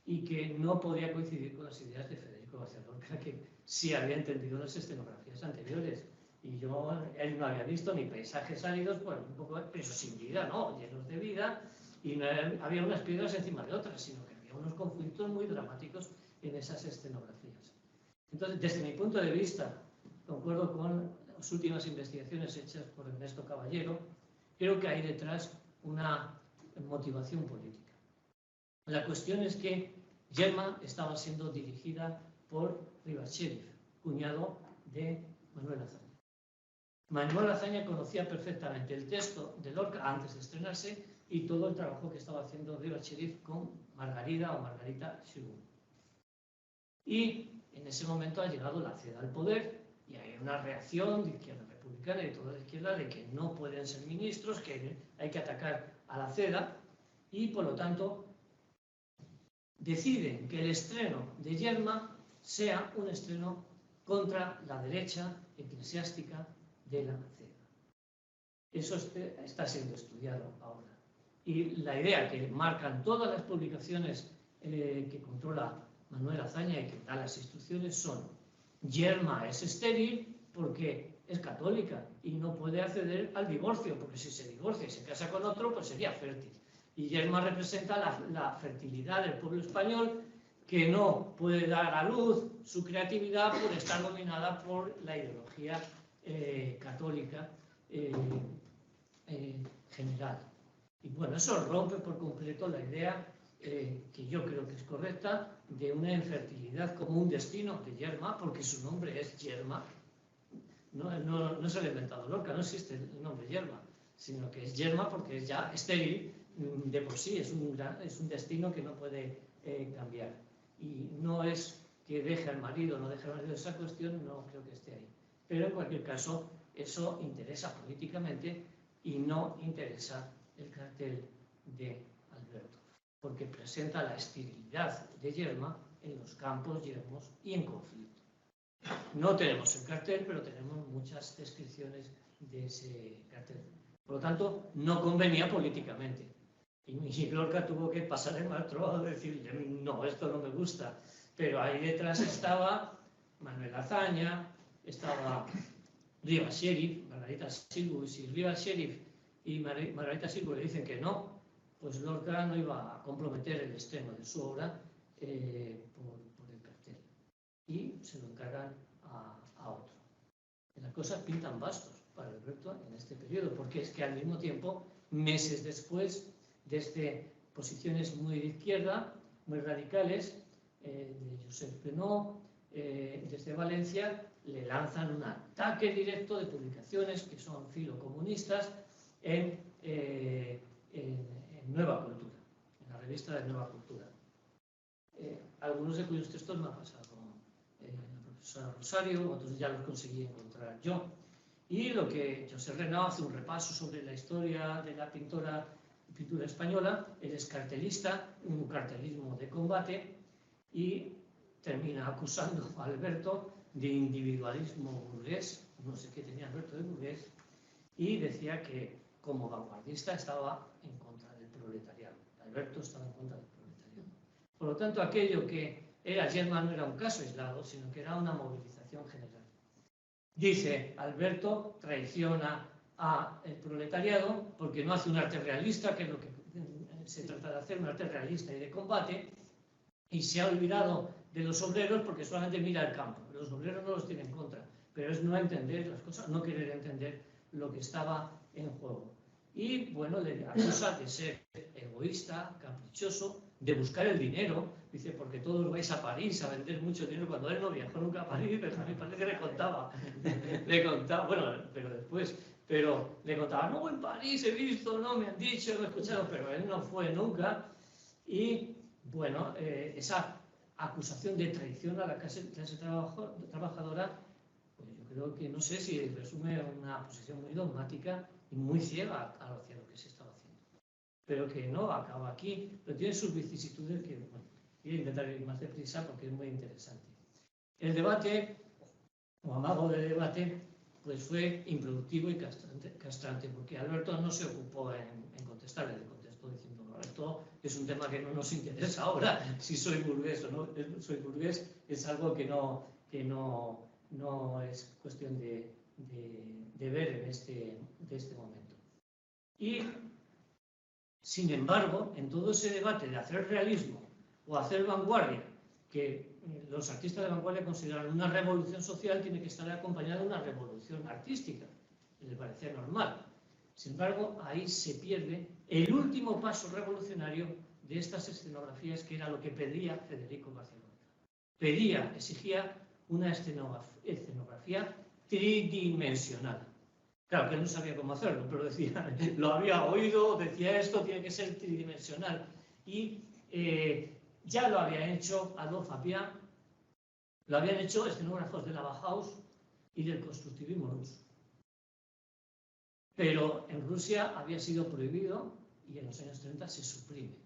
Speaker 3: y que no podía coincidir con las ideas de Federico García Lorca, que sí había entendido las escenografías anteriores. Y él no había visto ni paisajes áridos, bueno, un poco, pero sin vida, ¿no? Llenos de vida, y no había unas piedras encima de otras, sino que había unos conflictos muy dramáticos en esas escenografías. Entonces, desde mi punto de vista, concuerdo con las últimas investigaciones hechas por Ernesto Caballero, creo que hay detrás una motivación política. La cuestión es que Yerma estaba siendo dirigida por Rivas Sheriff, cuñado de Manuel Azaña. Manuel Azaña conocía perfectamente el texto de Lorca antes de estrenarse y todo el trabajo que estaba haciendo Rivas Sheriff con Margarita Xirgu. Y en ese momento ha llegado la CEDA al poder y hay una reacción de izquierda republicana y de toda la izquierda de que no pueden ser ministros, que hay que atacar a la CEDA y por lo tanto deciden que el estreno de Yerma sea un estreno contra la derecha eclesiástica de la CEDA. Eso está siendo estudiado ahora. Y la idea que marcan todas las publicaciones que controla Manuel Azaña y que da las instrucciones son: Yerma es estéril porque es católica y no puede acceder al divorcio, porque si se divorcia y se casa con otro, pues sería fértil. Y Yerma representa la fertilidad del pueblo español, que no puede dar a luz su creatividad por estar dominada por la ideología católica general. Y bueno, eso rompe por completo la idea que yo creo que es correcta de una infertilidad como un destino de Yerma, porque su nombre es Yerma. No se lo ha inventado Lorca, no existe el nombre Yerma, sino que es Yerma porque es ya estéril de por sí, es un destino que no puede cambiar. Y no es que deje al marido o no deje al marido, esa cuestión no creo que esté ahí. Pero en cualquier caso, eso interesa políticamente y no interesa el cartel de Alberto, porque presenta la esterilidad de Yerma en los campos yermos y en conflicto. No tenemos el cartel, pero tenemos muchas descripciones de ese cartel. Por lo tanto, no convenía políticamente. Y Lorca tuvo que pasar el mal trabajo de decir, no, esto no me gusta. Pero ahí detrás estaba Manuel Azaña, estaba Rivas Sheriff, Margarita Xirgu. Y si Rivas Sheriff y Margarita Xirgu le dicen que no, pues Lorca no iba a comprometer el estreno de su obra por el cartel. Y se lo encargan a otro. Las cosas pintan bastos para Alberto en este periodo, porque es que al mismo tiempo, meses después, desde posiciones muy de izquierda, muy radicales, de Josep Penot, desde Valencia, le lanzan un ataque directo de publicaciones que son filocomunistas en Nueva Cultura, en la revista de Nueva Cultura. Algunos de cuyos textos me ha pasado la profesora Rosario, otros ya los conseguí encontrar yo. Y lo que José Renau hace un repaso sobre la historia de la pintura española, él es cartelista, un cartelismo de combate, y termina acusando a Alberto de individualismo burgués, no sé qué tenía Alberto de burgués, y decía que como vanguardista estaba en contra del proletariado. Alberto estaba en contra del proletariado. Por lo tanto, aquello que era Yerma no era un caso aislado, sino que era una movilización general. Dice, Alberto traiciona al proletariado porque no hace un arte realista, que es lo que se trata de hacer, un arte realista y de combate, y se ha olvidado de los obreros porque solamente mira el campo. Los obreros no los tiene en contra, pero es no entender las cosas, no querer entender lo que estaba en juego. Y bueno, le acusa de ser egoísta, caprichoso, de buscar el dinero. Dice, porque todos vais a París a vender mucho dinero. Cuando él no viajó nunca a París, pero a mí parece que le contaba, bueno, pero después, le contaba, no, en París he visto, no me han dicho, no he escuchado, pero él no fue nunca. Y bueno, esa acusación de traición a la clase trabajadora, pues yo creo que no sé si resume una posición muy dogmática y muy ciega hacia lo que se estaba haciendo. Pero que no acaba aquí, pero tiene sus vicisitudes que, bueno, voy a intentar ir más deprisa porque es muy interesante. El debate, o amago de debate, pues fue improductivo y castrante, porque Alberto no se ocupó en contestarle, le contestó diciendo, no, esto es un tema que no nos interesa ahora, si soy burgués o no soy burgués, es algo que no es cuestión de ver de este momento. Y, sin embargo, en todo ese debate de hacer realismo o hacer vanguardia, que los artistas de vanguardia consideran una revolución social, tiene que estar acompañada de una revolución artística, les parecía normal. Sin embargo, ahí se pierde el último paso revolucionario de estas escenografías, que era lo que pedía Federico García Lorca. Exigía una escenografía tridimensional. Claro, que él no sabía cómo hacerlo, pero decía, lo había oído, decía esto tiene que ser tridimensional. Y ya lo había hecho Adolphe Appia, lo habían hecho escenógrafos de la Bauhaus y del constructivismo ruso. Pero en Rusia había sido prohibido y en los años 30 se suprime,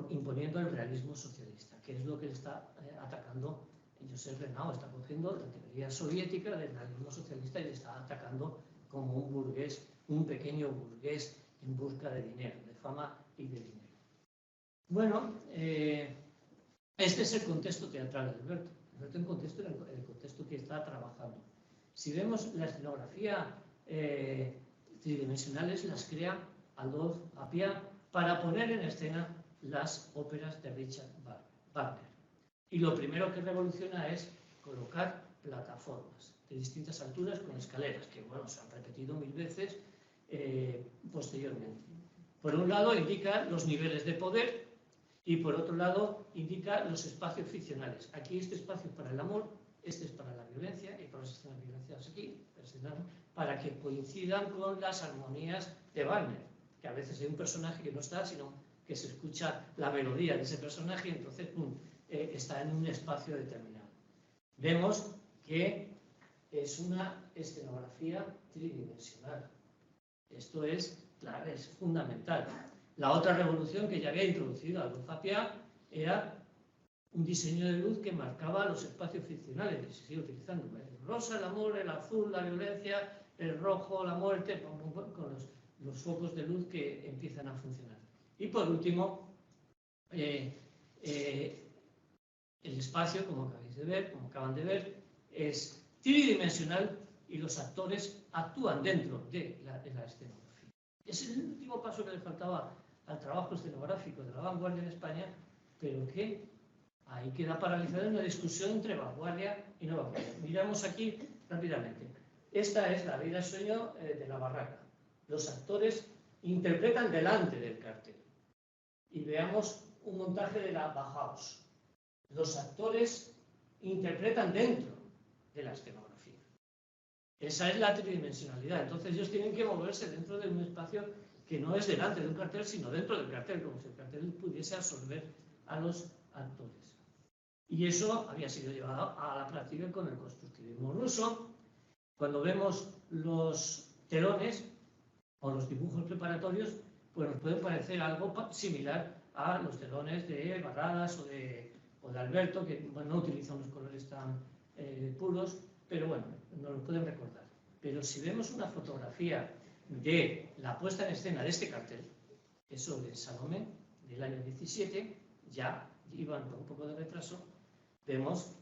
Speaker 3: imponiendo el realismo socialista, que es lo que le está atacando Joseph Renaud. Está cogiendo la teoría soviética del realismo socialista y le está atacando como un burgués, un pequeño burgués en busca de dinero, de fama y de dinero. Bueno, este es el contexto teatral de Alberto. Alberto en contexto, el contexto que está trabajando. Si vemos la escenografía tridimensionales, las crea Adolphe Appia para poner en escena las óperas de Richard Wagner. Y lo primero que revoluciona es colocar plataformas de distintas alturas con escaleras, que bueno, se han repetido 1000 veces posteriormente. Por un lado indica los niveles de poder y por otro lado indica los espacios ficcionales. Aquí este espacio es para el amor, este es para la violencia, y por eso están las violencias aquí, para que coincidan con las armonías de Wagner, que a veces hay un personaje que no está, sino que se escucha la melodía de ese personaje y entonces está en un espacio determinado. Vemos que es una escenografía tridimensional. Esto es fundamental. La otra revolución que ya había introducido Adolphe Appia era un diseño de luz que marcaba los espacios ficcionales, que se sigue utilizando. El rosa, el amor, el azul, la violencia, el rojo, la muerte, con los focos de luz que empiezan a funcionar. Y por último, el espacio, como acaban de ver, es tridimensional y los actores actúan dentro de la escenografía. Es el último paso que le faltaba al trabajo escenográfico de la vanguardia en España, pero que ahí queda paralizada una discusión entre vanguardia y no vanguardia. Miramos aquí rápidamente. Esta es la vida y sueño de la barraca. Los actores interpretan delante del cartel. Y veamos un montaje de la Bauhaus. Los actores interpretan dentro de la escenografía. Esa es la tridimensionalidad. Entonces ellos tienen que moverse dentro de un espacio que no es delante de un cartel, sino dentro del cartel, como si el cartel pudiese absorber a los actores. Y eso había sido llevado a la práctica con el constructivismo ruso. Cuando vemos los telones o los dibujos preparatorios, pues nos pueden parecer algo similar a los telones de Barradas o de Alberto, que bueno, no utilizan unos colores tan puros, pero bueno, nos lo pueden recordar. Pero si vemos una fotografía de la puesta en escena de este cartel, eso de Salomé, del año 17, ya iban con un poco de retraso, vemos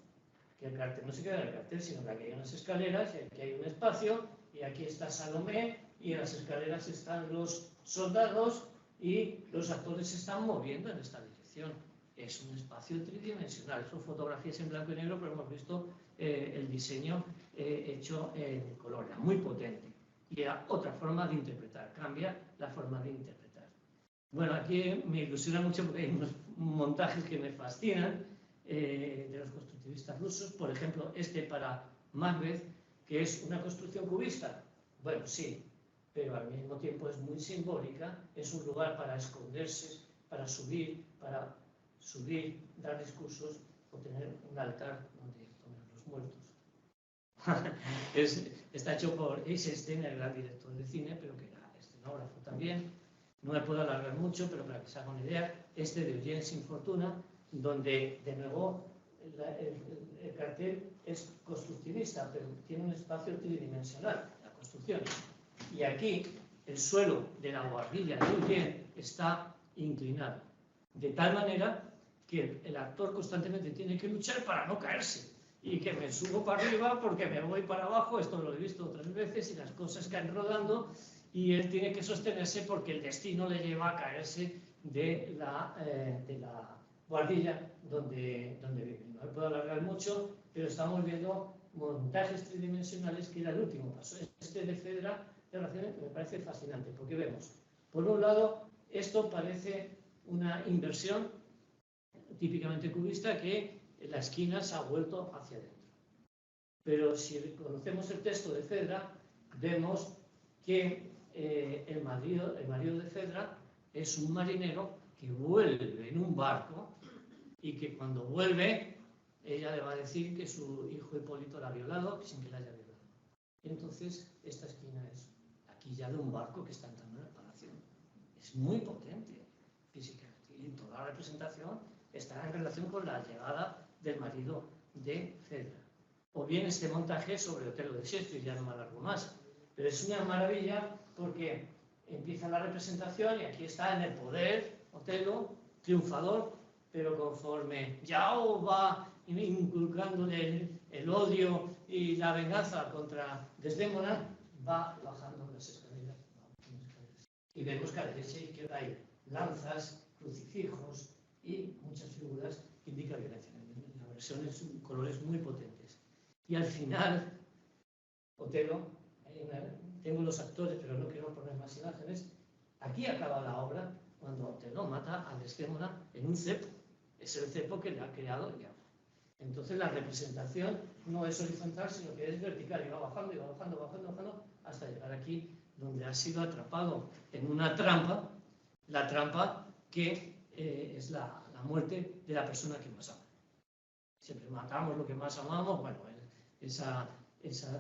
Speaker 3: que el cartel no se queda en el cartel, sino que aquí hay unas escaleras, y aquí hay un espacio, y aquí está Salomé, y en las escaleras están los soldados, y los actores se están moviendo en esta dirección. Es un espacio tridimensional. Son fotografías en blanco y negro, pero hemos visto el diseño hecho en color. Era muy potente. Y era otra forma de interpretar. Cambia la forma de interpretar. Bueno, aquí me ilusiona mucho porque hay unos montajes que me fascinan de los constructivistas rusos. Por ejemplo, este para Macbeth, que es una construcción cubista. Bueno, sí, pero al mismo tiempo es muy simbólica. Es un lugar para esconderse, para subir, dar discursos o tener un altar donde poner los muertos. Está hecho por Eisenstein, el gran director de cine, pero que era escenógrafo también. No me puedo alargar mucho, pero para que se haga una idea, este de Eugene Sin Fortuna, donde de nuevo el cartel es constructivista, pero tiene un espacio tridimensional, la construcción. Y aquí el suelo de la buhardilla de Eugene está inclinado, de tal manera que el actor constantemente tiene que luchar para no caerse, y que me subo para arriba porque me voy para abajo. Esto lo he visto otras veces, y las cosas caen rodando, y él tiene que sostenerse porque el destino le lleva a caerse de la buhardilla donde vive. No me puedo alargar mucho, pero estamos viendo montajes tridimensionales, que era el último paso. Este de Fedra de Raciones me parece fascinante, porque vemos Por un lado, esto parece una inversión típicamente cubista que la esquina se ha vuelto hacia adentro. Pero si conocemos el texto de Fedra, vemos que el marido de Fedra es un marinero que vuelve en un barco y que cuando vuelve ella le va a decir que su hijo Hipólito la ha violado sin que la haya violado. Entonces esta esquina es aquí ya de un barco que está entrando en el palacio. Es muy potente físicamente y toda la representación está en relación con la llegada del marido de Fedra. O bien este montaje sobre Otelo de Shakespeare, ya no me alargo más, pero es una maravilla porque empieza la representación y aquí está en el poder Otelo, triunfador, pero conforme Yao va inculcándole el odio y la venganza contra Desdémona, va bajando las escaleras. Y vemos que a la derecha y izquierda hay lanzas, crucifijos y muchas figuras que indican violencia. La versión es colores muy potentes. Y al final, Otelo, tengo los actores, pero no quiero poner más imágenes, aquí acaba la obra cuando Otelo mata a Desdémona en un cepo. Es el cepo que le ha creado Yao. Entonces la representación no es horizontal, sino que es vertical, y va bajando, bajando, hasta llegar aquí, donde ha sido atrapado en una trampa, la trampa que es la muerte de la persona que más ama. Siempre matamos lo que más amamos, bueno, esa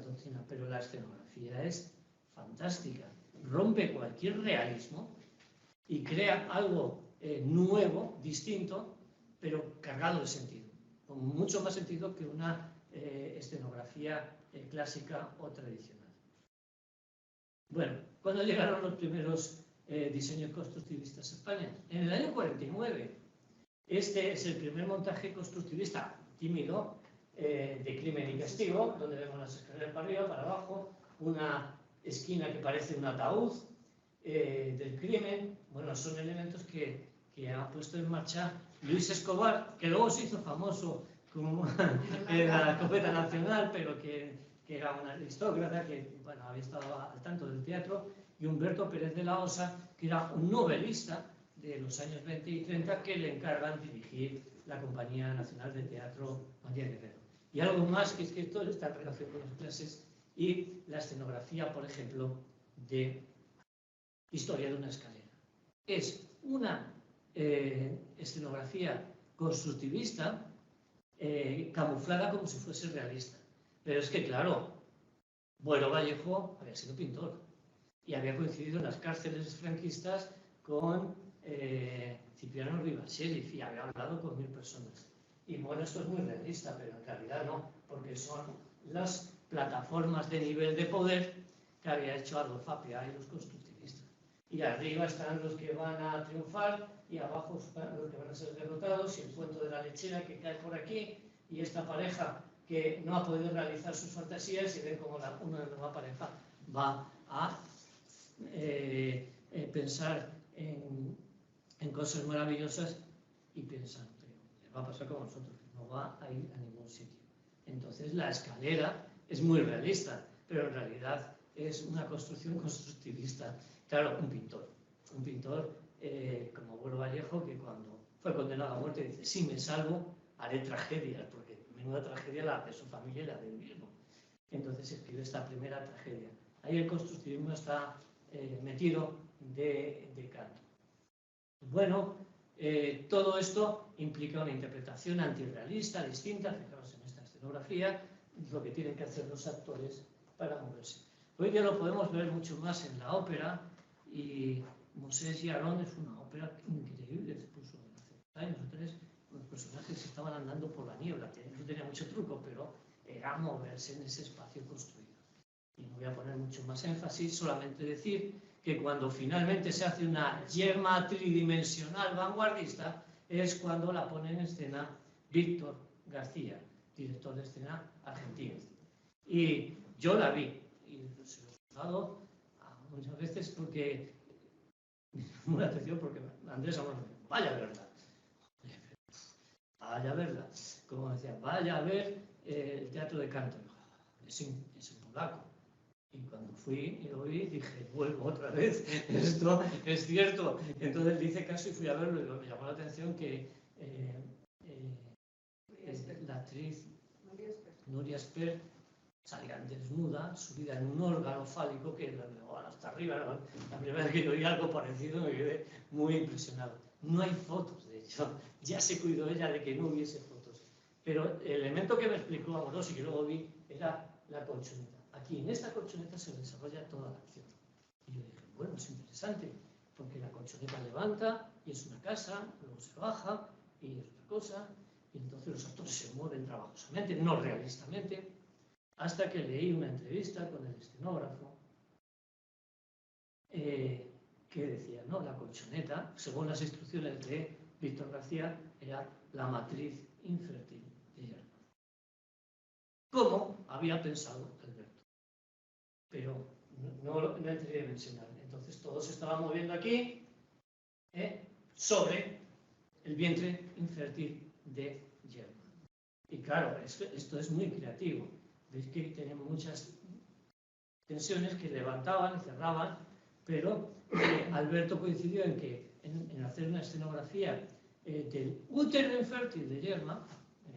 Speaker 3: doctrina, pero la escenografía es fantástica, rompe cualquier realismo y crea algo nuevo, distinto, pero cargado de sentido, con mucho más sentido que una escenografía clásica o tradicional. Bueno, ¿cuándo llegaron los primeros diseños constructivistas a España? En el año 49. Este es el primer montaje constructivista tímido de Crimen y Castigo, donde vemos las escaleras para arriba, para abajo, una esquina que parece un ataúd del crimen. Bueno, son elementos que ha puesto en marcha Luis Escobar, que luego se hizo famoso como en la Copeta Nacional, pero que era un aristócrata que bueno, había estado al tanto del teatro, y Humberto Pérez de la Osa, que era un novelista de los años 20 y 30 que le encargan dirigir la Compañía Nacional de Teatro María Guerrero. Y algo más, que es que todo está en relación con las clases y la escenografía, por ejemplo, de Historia de una escalera. Es una escenografía constructivista camuflada como si fuese realista. Pero es que, claro, Buero Vallejo había sido pintor y había coincidido en las cárceles franquistas con Cipriano Rivashelli y había hablado con 1000 personas. Y bueno, esto es muy realista, pero en realidad no, porque son las plataformas de nivel de poder que había hecho Adolf Apia y los constructivistas. Y arriba están los que van a triunfar y abajo están los que van a ser derrotados, y el cuento de la lechera que cae por aquí, y esta pareja que no ha podido realizar sus fantasías, y ven como una nueva pareja va a pensar en cosas maravillosas y piensan, les va a pasar como a nosotros, no va a ir a ningún sitio. Entonces la escalera es muy realista, pero en realidad es una construcción constructivista. Claro, un pintor como Buero Vallejo, que cuando fue condenado a muerte dice, si me salvo, haré tragedias, porque menuda tragedia la de su familia y la de él mismo. Entonces escribe esta primera tragedia. Ahí el constructivismo está metido de canto. Bueno, todo esto implica una interpretación antirrealista, distinta. Fijaros en esta escenografía, lo que tienen que hacer los actores para moverse. Hoy día lo podemos ver mucho más en la ópera, y Moses y Aarón es una ópera increíble. Se puso hace 2 años o 3, los personajes estaban andando por la niebla, que no tenía mucho truco, pero era moverse en ese espacio construido. Y no voy a poner mucho más énfasis, solamente decir que cuando finalmente se hace una yerma tridimensional vanguardista es cuando la pone en escena Víctor García, director de escena argentino. Y yo la vi, y se lo he dado muchas veces porque me llamó la atención, porque Andrés Amor, vaya verdad, vaya verdad, como decía, vaya a ver el teatro de canto, es en polaco. Y cuando fui y lo vi, dije, vuelvo otra vez, esto es cierto. Entonces le hice caso y fui a verlo y me llamó la atención que la actriz Nuria Espert salía desnuda, subida en un órgano fálico que la llevaba hasta arriba. La primera vez que yo vi algo parecido me quedé muy impresionado. No hay fotos, de hecho, ya se cuidó ella de que no hubiese fotos. Pero el elemento que me explicó Amoroso y que luego vi era la colchoneta. Aquí en esta colchoneta se desarrolla toda la acción. Y yo dije, bueno, es interesante, porque la colchoneta levanta y es una casa, luego se baja y es otra cosa, y entonces los actores se mueven trabajosamente, no realistamente, hasta que leí una entrevista con el escenógrafo que decía, no, la colchoneta, según las instrucciones de Víctor García, era la matriz infértil de Yerma. ¿Cómo había pensado Alberto? Pero no en tridimensional. Entonces todo se estaba moviendo aquí sobre el vientre infértil de Yerma. Y claro, esto es muy creativo. Veis que tienen muchas tensiones que levantaban y cerraban, pero Alberto coincidió en que en hacer una escenografía del útero infértil de Yerma,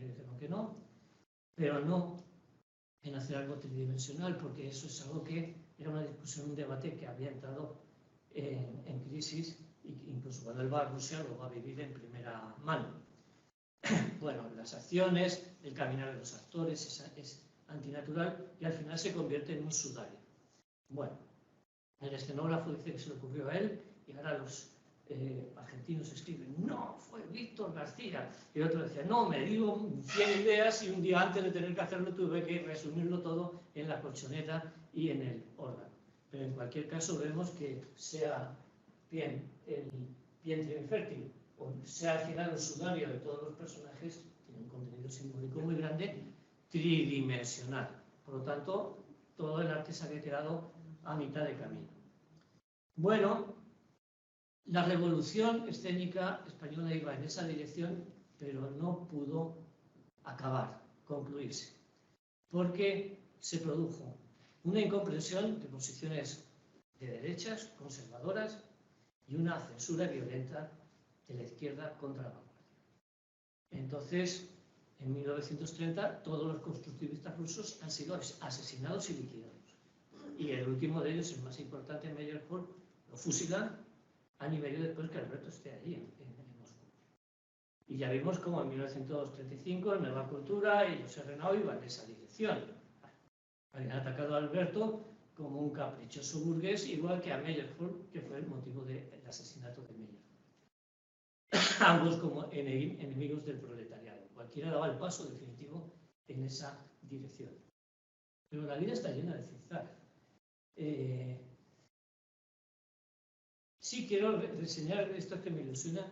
Speaker 3: dijeron que no, pero no en hacer algo tridimensional, porque eso es algo que era una discusión, un debate que había entrado en crisis, e incluso Manuel Barrusia lo va a vivir en primera mano. Bueno, las acciones, el caminar de los actores es antinatural y al final se convierte en un sudario. Bueno, el escenógrafo dice que se le ocurrió a él y ahora los argentinos escriben, no, fue Víctor García. Y el otro decía, no, me dio 100 ideas y un día antes de tener que hacerlo tuve que resumirlo todo en la colchoneta y en el órgano. Pero en cualquier caso vemos que sea bien el vientre infértil o sea al final el sudario de todos los personajes, tiene un contenido simbólico muy grande, tridimensional. Por lo tanto, todo el arte se había quedado a mitad de camino. Bueno, la revolución escénica española iba en esa dirección, pero no pudo acabar, concluirse, porque se produjo una incomprensión de posiciones de derechas, conservadoras, y una censura violenta de la izquierda contra la vanguardia. Entonces, en 1930, todos los constructivistas rusos han sido asesinados y liquidados. Y el último de ellos, el más importante, Meyerhold, lo fusilan año y medio después que Alberto esté allí, en Moscú. Y ya vimos cómo en 1935 Nueva Cultura y José Renau iban en esa dirección. Habían atacado a Alberto como un caprichoso burgués, igual que a Meyerhold, que fue el motivo del asesinato de Meyerhold. Ambos como enemigos del proletariado. Cualquiera daba el paso definitivo en esa dirección. Pero la vida está llena de zigzag. Sí quiero reseñar esto que me ilusiona.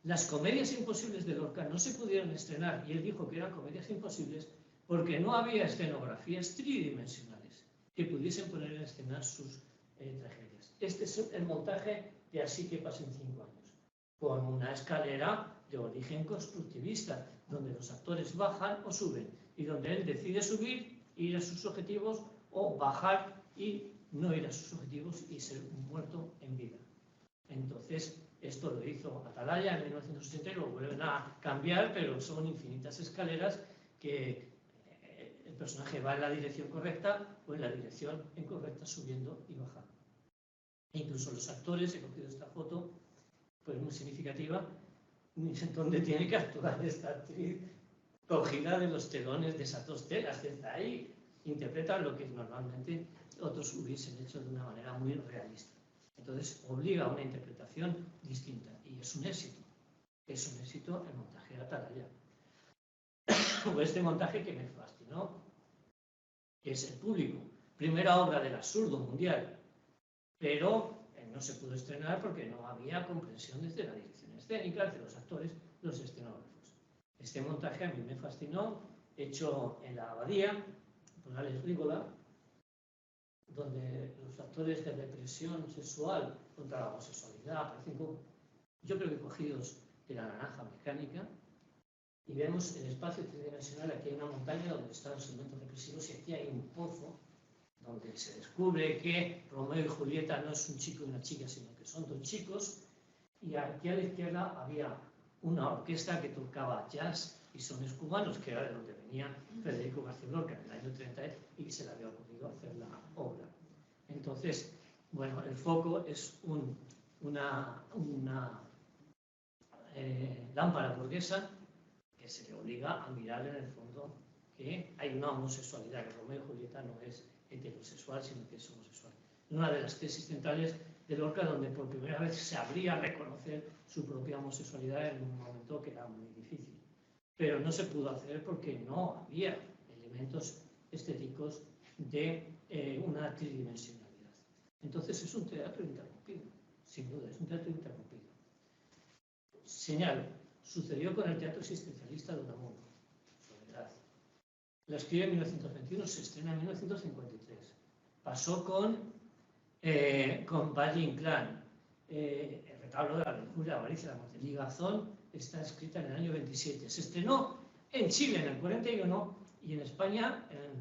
Speaker 3: Las comedias imposibles de Lorca no se pudieron estrenar, y él dijo que eran comedias imposibles porque no había escenografías tridimensionales que pudiesen poner en escena sus tragedias. Este es el montaje de Así que pasen 5 años, con una escalera de origen constructivista, donde los actores bajan o suben, y donde él decide subir, ir a sus objetivos, o bajar y no ir a sus objetivos y ser muerto en vida. Entonces, esto lo hizo Atalaya en 1980 y lo vuelven a cambiar, pero son infinitas escaleras que el personaje va en la dirección correcta o en la dirección incorrecta, subiendo y bajando. E incluso los actores, he cogido esta foto, pues muy significativa, donde tiene que actuar esta actriz cogida de los telones de esas dos telas que está ahí. Interpreta lo que normalmente otros hubiesen hecho de una manera muy realista. Entonces obliga a una interpretación distinta y es un éxito el montaje de Atalaya. O este montaje que me fascinó, que es El público, primera obra del absurdo mundial, pero no se pudo estrenar porque no había comprensión desde la dirección escénica, desde los actores, los escenógrafos. Este montaje a mí me fascinó, hecho en la Abadía, por Alex Rígola, donde los actores de represión sexual contra la homosexualidad aparecen como, yo creo que cogidos de La naranja mecánica, y vemos el espacio tridimensional. Aquí hay una montaña donde están los elementos represivos y aquí hay un pozo donde se descubre que Romeo y Julieta no es un chico y una chica, sino que son dos chicos, y aquí a la izquierda había una orquesta que tocaba jazz y sones cubanos, que era de donde venía Federico García Lorca en el año 30 y se le había ocurrido hacer la obra. Entonces, bueno, el foco es una lámpara burguesa que se le obliga a mirar en el fondo que hay una homosexualidad, que Romeo y Julieta no es heterosexual, sino que es homosexual. Una de las tesis centrales de Lorca, donde por primera vez se habría a reconocer su propia homosexualidad en un momento que era muy difícil. Pero no se pudo hacer porque no había elementos estéticos de una tridimensionalidad. Entonces es un teatro interrumpido, sin duda, es un teatro interrumpido. Señalo, sucedió con el teatro existencialista de Unamuno, Soledad. La escribe en 1921, se estrena en 1953. Pasó con Valle Inclán. El retablo de la lujuria, la avaricia, la muerte. Ligazón está escrita en el año 27. Se estrenó en Chile en el 41 y en España en el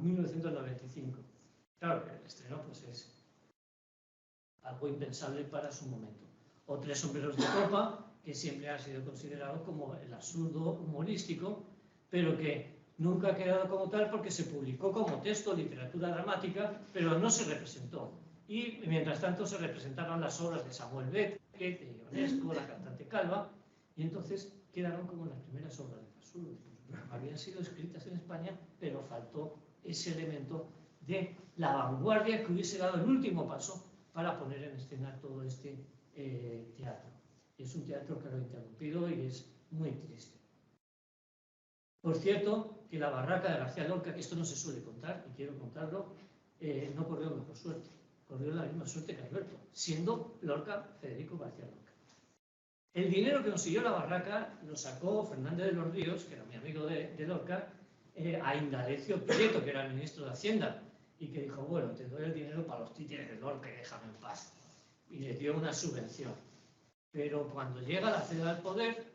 Speaker 3: 1995. Claro que el estreno pues, es algo impensable para su momento. O Tres sombreros de copa, que siempre ha sido considerado como el absurdo humorístico, pero que nunca ha quedado como tal porque se publicó como texto, literatura dramática, pero no se representó. Y mientras tanto se representaron las obras de Samuel Beckett, de Ionesco, la cantante Calva, y entonces quedaron como las primeras obras del absurdo. Habían sido escritas en España, pero faltó ese elemento de la vanguardia que hubiese dado el último paso para poner en escena todo este teatro. Y es un teatro, claro, interrumpido y es muy triste. Por cierto, que la barraca de García Lorca, que esto no se suele contar, y quiero contarlo, no corrió mejor suerte. Corrió la misma suerte que Alberto, siendo Lorca Federico García Lorca. El dinero que consiguió la barraca lo sacó Fernández de los Ríos, que era mi amigo de Lorca, a Indalecio Prieto, que era el ministro de Hacienda, y que dijo, bueno, te doy el dinero para los títeres de Lorca y déjame en paz. Y le dio una subvención. Pero cuando llega la CEDA al poder,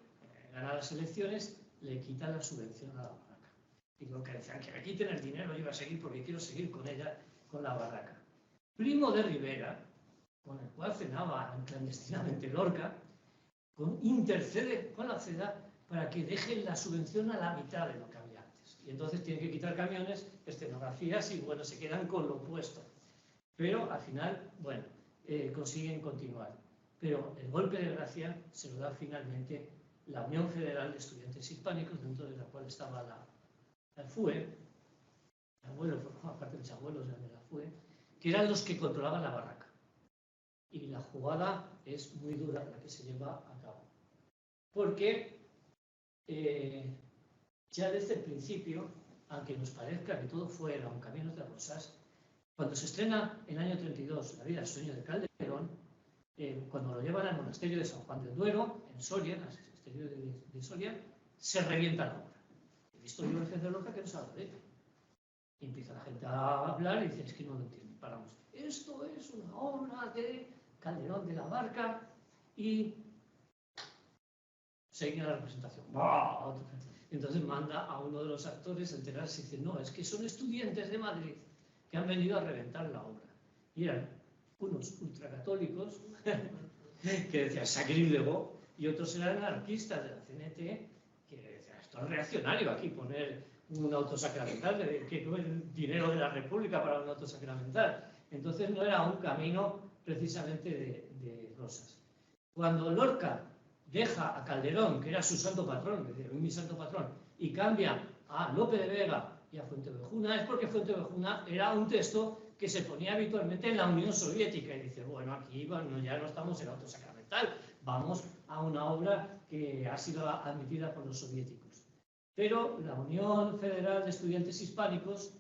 Speaker 3: gana las elecciones, le quitan la subvención a la barraca. Y Lorca decía, que me quiten el dinero, yo iba a seguir porque quiero seguir con ella, con la barraca. Primo de Rivera, con el cual cenaba clandestinamente Lorca, intercede con la CEDA para que dejen la subvención a la mitad de lo que había antes. Y entonces tienen que quitar camiones, escenografías y bueno, se quedan con lo opuesto. Pero al final, bueno, consiguen continuar. Pero el golpe de gracia se lo da finalmente la Unión Federal de Estudiantes Hispánicos, dentro de la cual estaba la FUE, el abuelo, aparte de mis abuelos de la FUE, que eran los que controlaban la barraca. Y la jugada es muy dura la que se lleva a cabo. Porque ya desde el principio, aunque nos parezca que todo fuera un camino de rosas, cuando se estrena en el año 32 La vida del sueño de Calderón, cuando lo llevan al monasterio de San Juan del Duero, en Soria, en el monasterio de Soria, se revienta la obra. He visto yo el jefe de Lorca que no sabe de ello. Y empieza la gente a hablar y dice, es que no lo entienden, paramos. Esto es una obra de Calderón de la Barca y seguía la representación. Entonces manda a uno de los actores a enterarse y dice, no, es que son estudiantes de Madrid que han venido a reventar la obra. Y eran unos ultracatólicos que decían sacrílego y otros eran anarquistas de la CNT que decían, esto es reaccionario aquí poner un autosacramental, que no es dinero de la República para un autosacramental. Entonces no era un camino precisamente de rosas. Cuando Lorca deja a Calderón, que era su santo patrón, es decir, mi santo patrón, y cambia a Lope de Vega y a Fuentevejuna, es porque Fuentevejuna era un texto que se ponía habitualmente en la Unión Soviética y dice, bueno, aquí bueno, ya no estamos en autosacramental, vamos a una obra que ha sido admitida por los soviéticos. Pero la Unión Federal de Estudiantes Hispánicos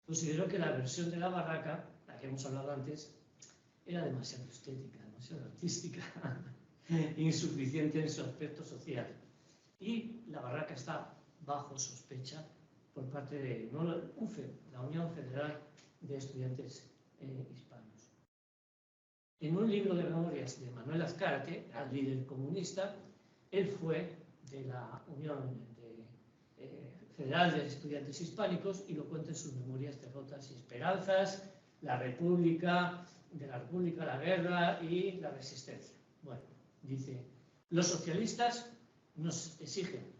Speaker 3: consideró que la versión de la barraca, la que hemos hablado antes, era demasiado estética, demasiado artística, insuficiente en su aspecto social. Y la barraca está bajo sospecha por parte de UFE, la Unión Federal de Estudiantes Hispanos. En un libro de memorias de Manuel Azcárate, al líder comunista, él fue de la Unión Federal de Estudiantes Hispánicos y lo cuenta en sus memorias Derrotas y Esperanzas, la República, la guerra y la resistencia. Bueno, dice, los socialistas nos exigen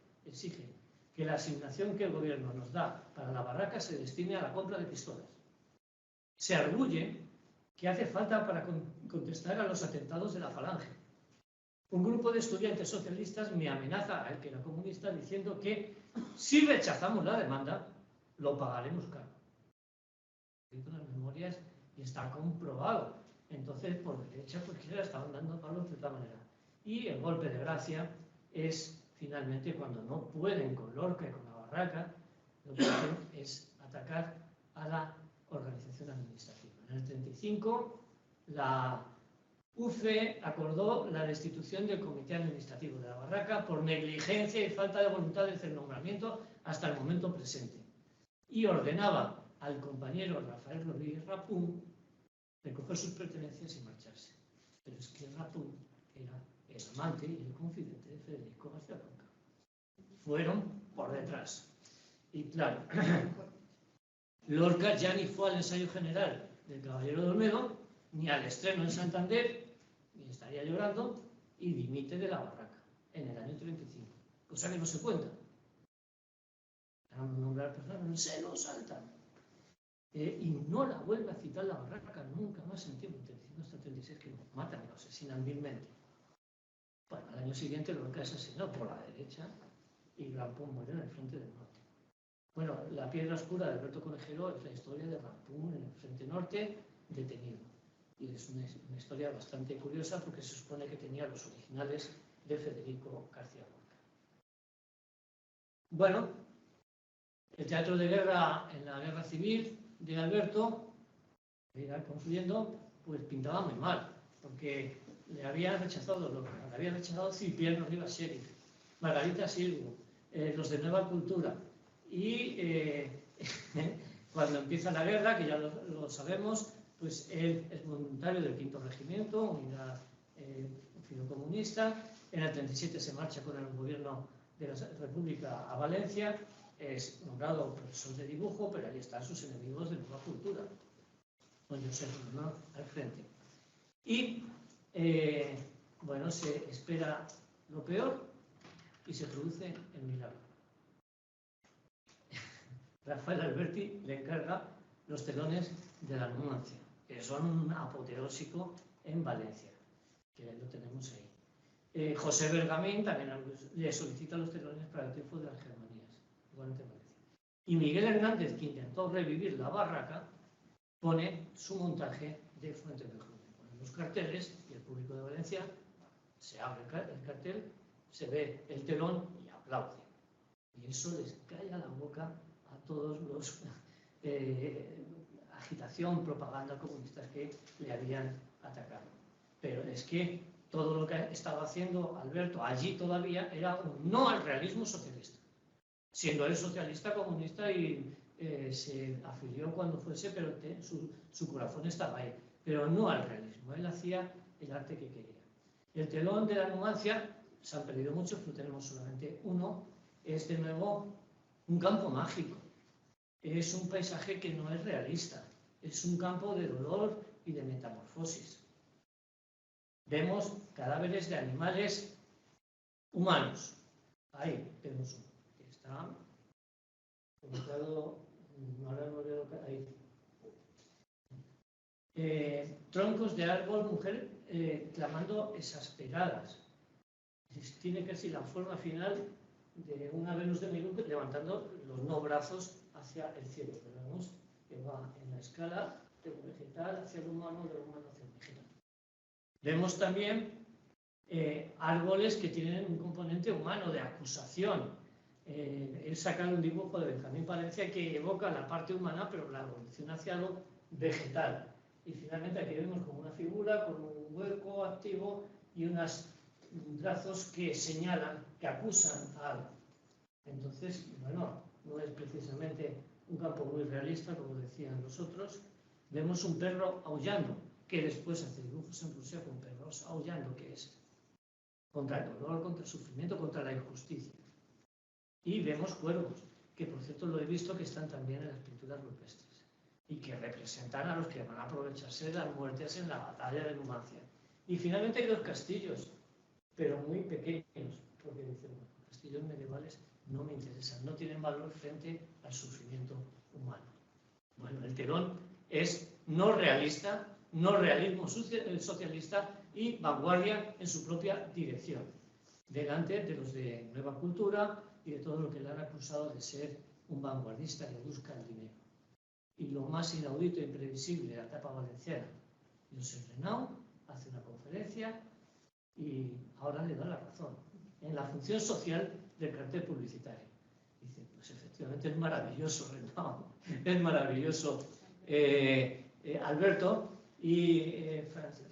Speaker 3: que la asignación que el gobierno nos da para la barraca se destine a la compra de pistolas. Se arguye que hace falta para contestar a los atentados de la Falange. Un grupo de estudiantes socialistas me amenaza a él, que era comunista, diciendo que si rechazamos la demanda, lo pagaremos caro. En las memorias y está comprobado. Entonces, por derecha, cualquiera estaban dando palos de esta manera. Y el golpe de gracia es, finalmente, cuando no pueden con Lorca y con la barraca, lo que hacen es atacar a la organización administrativa. En el 35, la UCE acordó la destitución del comité administrativo de la barraca por negligencia y falta de voluntad de hacer nombramiento hasta el momento presente. Y ordenaba al compañero Rafael Rodríguez Rapún recoger sus pertenencias y marcharse. Pero es que Rapún era el amante y el confidente de Federico García Lorca. Fueron por detrás. Y claro, Lorca ya ni fue al ensayo general del Caballero de Olmedo, ni al estreno en Santander, ni estaría llorando, y dimite de la barraca en el año 35. Cosa que no se cuenta. Para nombrar personas, se lo saltan. Y no la vuelve a citar la barraca nunca más en tiempo, 35 hasta 36, que lo matan y lo asesinan vilmente. Bueno, al año siguiente Lorca es asesinado por la derecha y Rampún muere en el frente del norte. Bueno, la piedra oscura de Alberto Conejero es la historia de Rampún en el frente norte, detenido. Y es una historia bastante curiosa porque se supone que tenía los originales de Federico García Lorca. Bueno, el teatro de guerra en la guerra civil de Alberto, irá confluyendo, pues pintaba muy mal, porque le habían rechazado Lorca, le habían rechazado Cipriano Rivas Sheriff, Margarita Sirgu, los de Nueva Cultura, y cuando empieza la guerra, que ya lo sabemos, pues él es voluntario del 5º Regimiento, unidad filocomunista. En el 37 se marcha con el gobierno de la República a Valencia, es nombrado profesor de dibujo, pero ahí están sus enemigos de Nueva Cultura, con Josep Bruno al frente. Y bueno, se espera lo peor y se produce el milagro. Rafael Alberti le encarga los telones de la Numancia, que son un apoteósico en Valencia, que lo tenemos ahí. José Bergamín también le solicita los telones para el triunfo de las Germanías, igualmente en Valencia. Y Miguel Hernández, que intentó revivir la barraca, pone su montaje de Fuenteventura. Ponen los carteles y el público de Valencia se abre el cartel, se ve el telón y aplaude. Y eso les calla la boca a todos los agitación, propaganda comunistas que le habían atacado. Pero es que todo lo que estaba haciendo Alberto allí todavía era un no al realismo socialista. Siendo él socialista comunista y se afilió cuando fuese, pero su corazón estaba ahí. Pero no al realismo, él hacía el arte que quería. El telón de la Numancia, se han perdido muchos, pero tenemos solamente uno, es de nuevo un campo mágico. Es un paisaje que no es realista, es un campo de dolor y de metamorfosis. Vemos cadáveres de animales humanos. Ahí vemos uno, que está colocado, ahora no veo ahí. Troncos de árbol, mujer clamando exasperadas. Tiene casi la forma final de una Venus de Milo levantando los no brazos hacia el cielo. Pero vemos que va en la escala de un vegetal hacia el humano, del humano hacia el vegetal. Vemos también árboles que tienen un componente humano de acusación. Él saca un dibujo de Benjamín Palencia que evoca la parte humana, pero la evolución hacia lo vegetal. Y finalmente aquí vemos como una figura con un hueco activo y unos brazos que señalan, que acusan a algo. Entonces, bueno, no es precisamente un campo muy realista, como decían los otros. Vemos un perro aullando, que después hace dibujos en Rusia con perros aullando, que es contra el dolor, contra el sufrimiento, contra la injusticia. Y vemos cuervos, que por cierto lo he visto que están también en las pinturas rupestres, y que representan a los que van a aprovecharse de las muertes en la batalla de Numancia. Y finalmente hay 2 castillos, pero muy pequeños, porque dicen, bueno, los castillos medievales no me interesan, no tienen valor frente al sufrimiento humano. Bueno, el telón es no realista, no realismo socialista y vanguardia en su propia dirección, delante de los de Nueva Cultura y de todo lo que le han acusado de ser un vanguardista que busca el dinero. Y lo más inaudito e imprevisible de la etapa valenciana, Josep Renau hace una conferencia y ahora le da la razón en la función social del cartel publicitario. Dice, pues efectivamente es maravilloso Renau, es maravilloso Alberto, y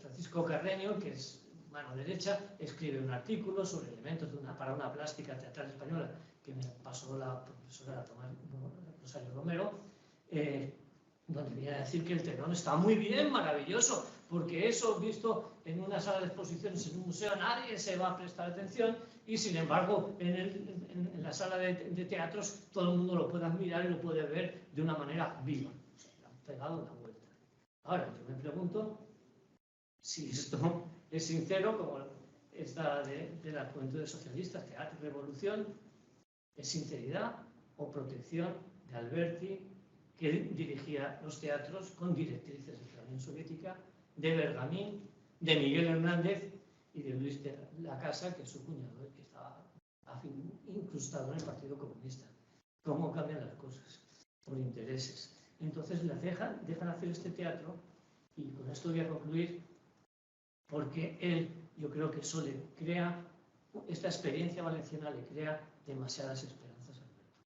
Speaker 3: Francisco Carreño, que es mano derecha, escribe un artículo sobre elementos para una plástica teatral española que me pasó la profesora Tomás Rosario Romero, donde viene a decir que el telón está muy bien, maravilloso, porque eso visto en una sala de exposiciones en un museo nadie se va a prestar atención, y sin embargo en la sala de teatros todo el mundo lo puede admirar y lo puede ver de una manera viva. O sea, le han pegado la vuelta. Ahora yo me pregunto si esto es sincero, como esta de la Juventud de Socialistas, Teatro y Revolución, es sinceridad o protección de Alberti, que dirigía los teatros con directrices de la Unión Soviética, de Bergamín, de Miguel Hernández y de Luis de la Casa, que es su cuñado, que estaba incrustado en el Partido Comunista. ¿Cómo cambian las cosas? Por intereses. Entonces les dejan hacer este teatro, y con esto voy a concluir, porque él, yo creo que eso le crea, esta experiencia valenciana le crea demasiadas esperanzas a Alberto.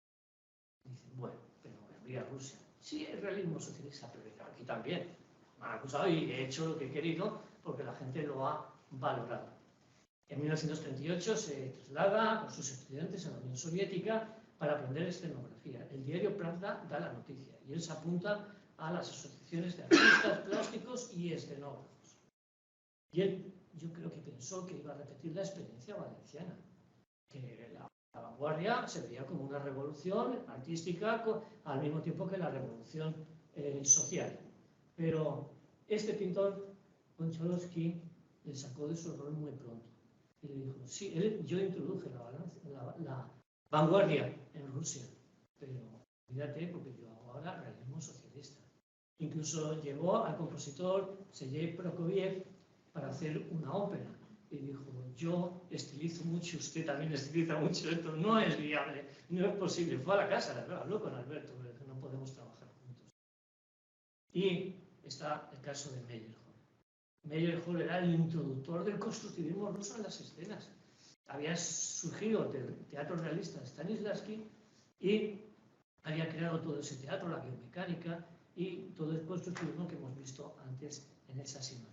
Speaker 3: Dicen, bueno, pero voy a Rusia. Sí, es realismo socialista, pero aquí también. Me han acusado y he hecho lo que he querido porque la gente lo ha valorado. En 1938 se traslada con sus estudiantes a la Unión Soviética para aprender escenografía. El diario Pravda da la noticia y él se apunta a las asociaciones de artistas plásticos y escenógrafos. Y él, yo creo que pensó que iba a repetir la experiencia valenciana, que la vanguardia se veía como una revolución artística al mismo tiempo que la revolución social. Pero este pintor, Konchalovsky, le sacó de su rol muy pronto y le dijo, sí, yo introduje la vanguardia en Rusia, pero mírate, porque yo hago ahora realismo socialista. Incluso llevó al compositor Sergei Prokofiev para hacer una ópera y dijo, yo estilizo mucho, usted también estiliza mucho, esto no es viable, no es posible. Fue a la casa, habló con Alberto, pero que no podemos trabajar juntos. Y está el caso de Meyerhold. Meyerhold era el introductor del constructivismo ruso en las escenas. Había surgido del teatro realista Stanislavski y había creado todo ese teatro, la biomecánica y todo el constructivismo que hemos visto antes en esas imágenes.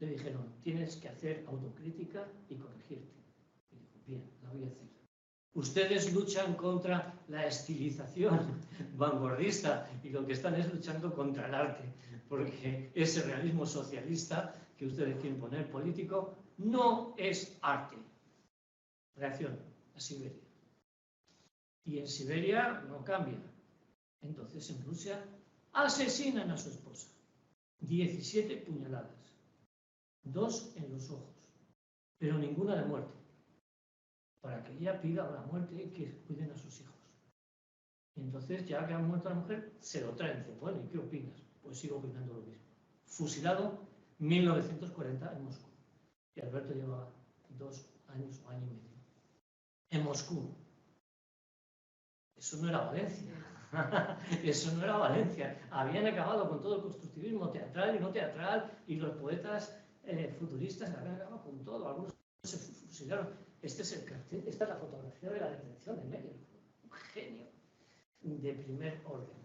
Speaker 3: Le dijeron, tienes que hacer autocrítica y corregirte. Y dijo, bien, la voy a hacer. Ustedes luchan contra la estilización vanguardista y lo que están es luchando contra el arte, porque ese realismo socialista que ustedes quieren poner político no es arte. Reacción, a Siberia. Y en Siberia no cambia. Entonces en Rusia asesinan a su esposa. 17 puñaladas. 2 en los ojos, pero ninguna de muerte, para que ella pida a la muerte que cuiden a sus hijos. Y entonces, ya que ha muerto la mujer, se lo traen. Bueno, ¿y qué opinas? Pues sigo opinando lo mismo. Fusilado 1940 en Moscú. Y Alberto llevaba 2 años o año y medio. En Moscú. Eso no era Valencia. Eso no era Valencia. Habían acabado con todo el constructivismo teatral y no teatral, y los poetas futuristas habían acabado con todo. Algunos se fusilaron. Este es el cartel, esta es la fotografía de la detención de Meyerhold. Un genio de primer orden.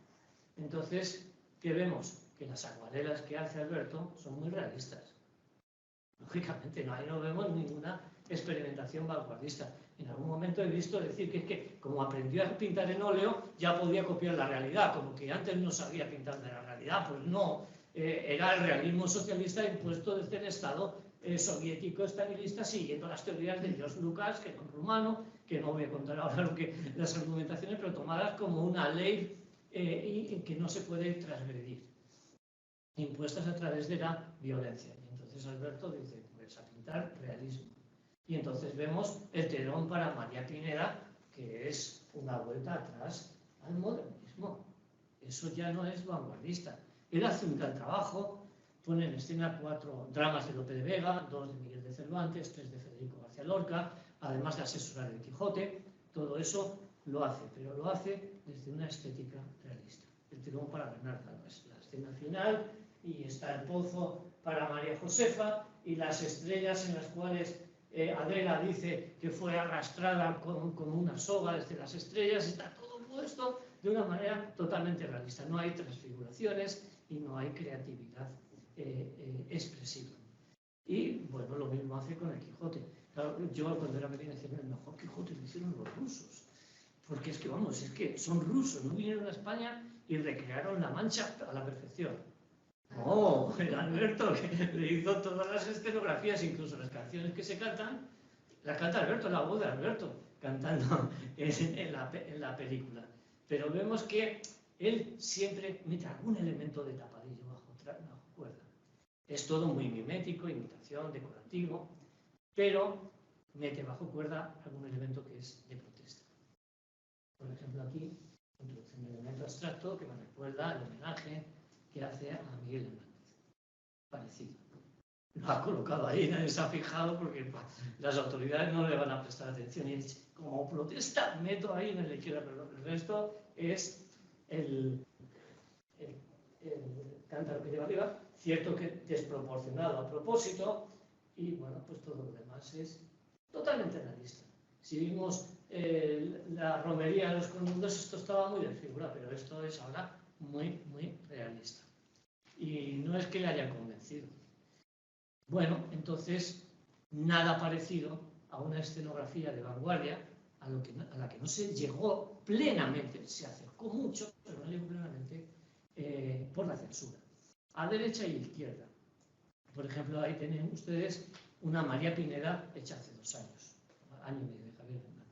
Speaker 3: Entonces, ¿qué vemos? Que las acuarelas que hace Alberto son muy realistas. Lógicamente, ahí no vemos ninguna experimentación vanguardista. En algún momento he visto decir que es que, como aprendió a pintar en óleo, ya podía copiar la realidad, como que antes no sabía pintar de la realidad. Pues no, era el realismo socialista impuesto desde el Estado soviético estalinista, siguiendo las teorías de George Lucas, que era un rumano, que no voy a contar ahora las argumentaciones, tomadas como una ley que no se puede transgredir, impuestas a través de la violencia. Y entonces Alberto dice, pues a pintar realismo. Y entonces vemos el telón para María Pineda, que es una vuelta atrás al modernismo. Eso ya no es vanguardista. Él hace un gran trabajo, pone en escena 4 dramas de Lope de Vega, 2 de Miguel de Cervantes, 3 de Federico García Lorca, además de asesorar el Quijote. Todo eso lo hace, pero lo hace desde una estética realista. El telón para Bernarda es la escena final, y está el pozo para María Josefa, y las estrellas en las cuales Adela dice que fue arrastrada como una soga desde las estrellas. Está todo puesto de una manera totalmente realista. No hay transfiguraciones y no hay creatividad expresiva. Y bueno, lo mismo hace con el Quijote. Claro, yo cuando era pequeño decía, el mejor Quijote lo hicieron los rusos. Porque es que, vamos, es que son rusos, no vinieron a España y recrearon La Mancha a la perfección. No, el Alberto, que le hizo todas las escenografías, incluso las canciones que se cantan, las canta Alberto, la voz de Alberto, cantando en la película. Pero vemos que él siempre mete algún elemento de tapadillo bajo cuerda. Es todo muy mimético, imitación, decorativo, pero mete bajo cuerda algún elemento que es de protesta. Por ejemplo, aquí introduce un elemento abstracto que me recuerda el homenaje que hace a Miguel Hernández. Parecido. Lo ha colocado ahí, nadie se ha fijado porque las autoridades no le van a prestar atención. Y como protesta, meto ahí en el izquierda, pero el resto es el cántaro que lleva arriba, cierto que desproporcionado a propósito, y bueno, pues todo lo demás es totalmente realista. Si vimos la romería de los conjuntos, esto estaba muy desfigurado, pero esto es ahora muy, muy realista. Y no es que le hayan convencido. Bueno, entonces, nada parecido a una escenografía de vanguardia a la que no se llegó plenamente, se acercó mucho, pero no llegó plenamente por la censura. A derecha y izquierda. Por ejemplo, ahí tienen ustedes una María Pineda hecha hace 2 años, año y medio de Javier Hernández.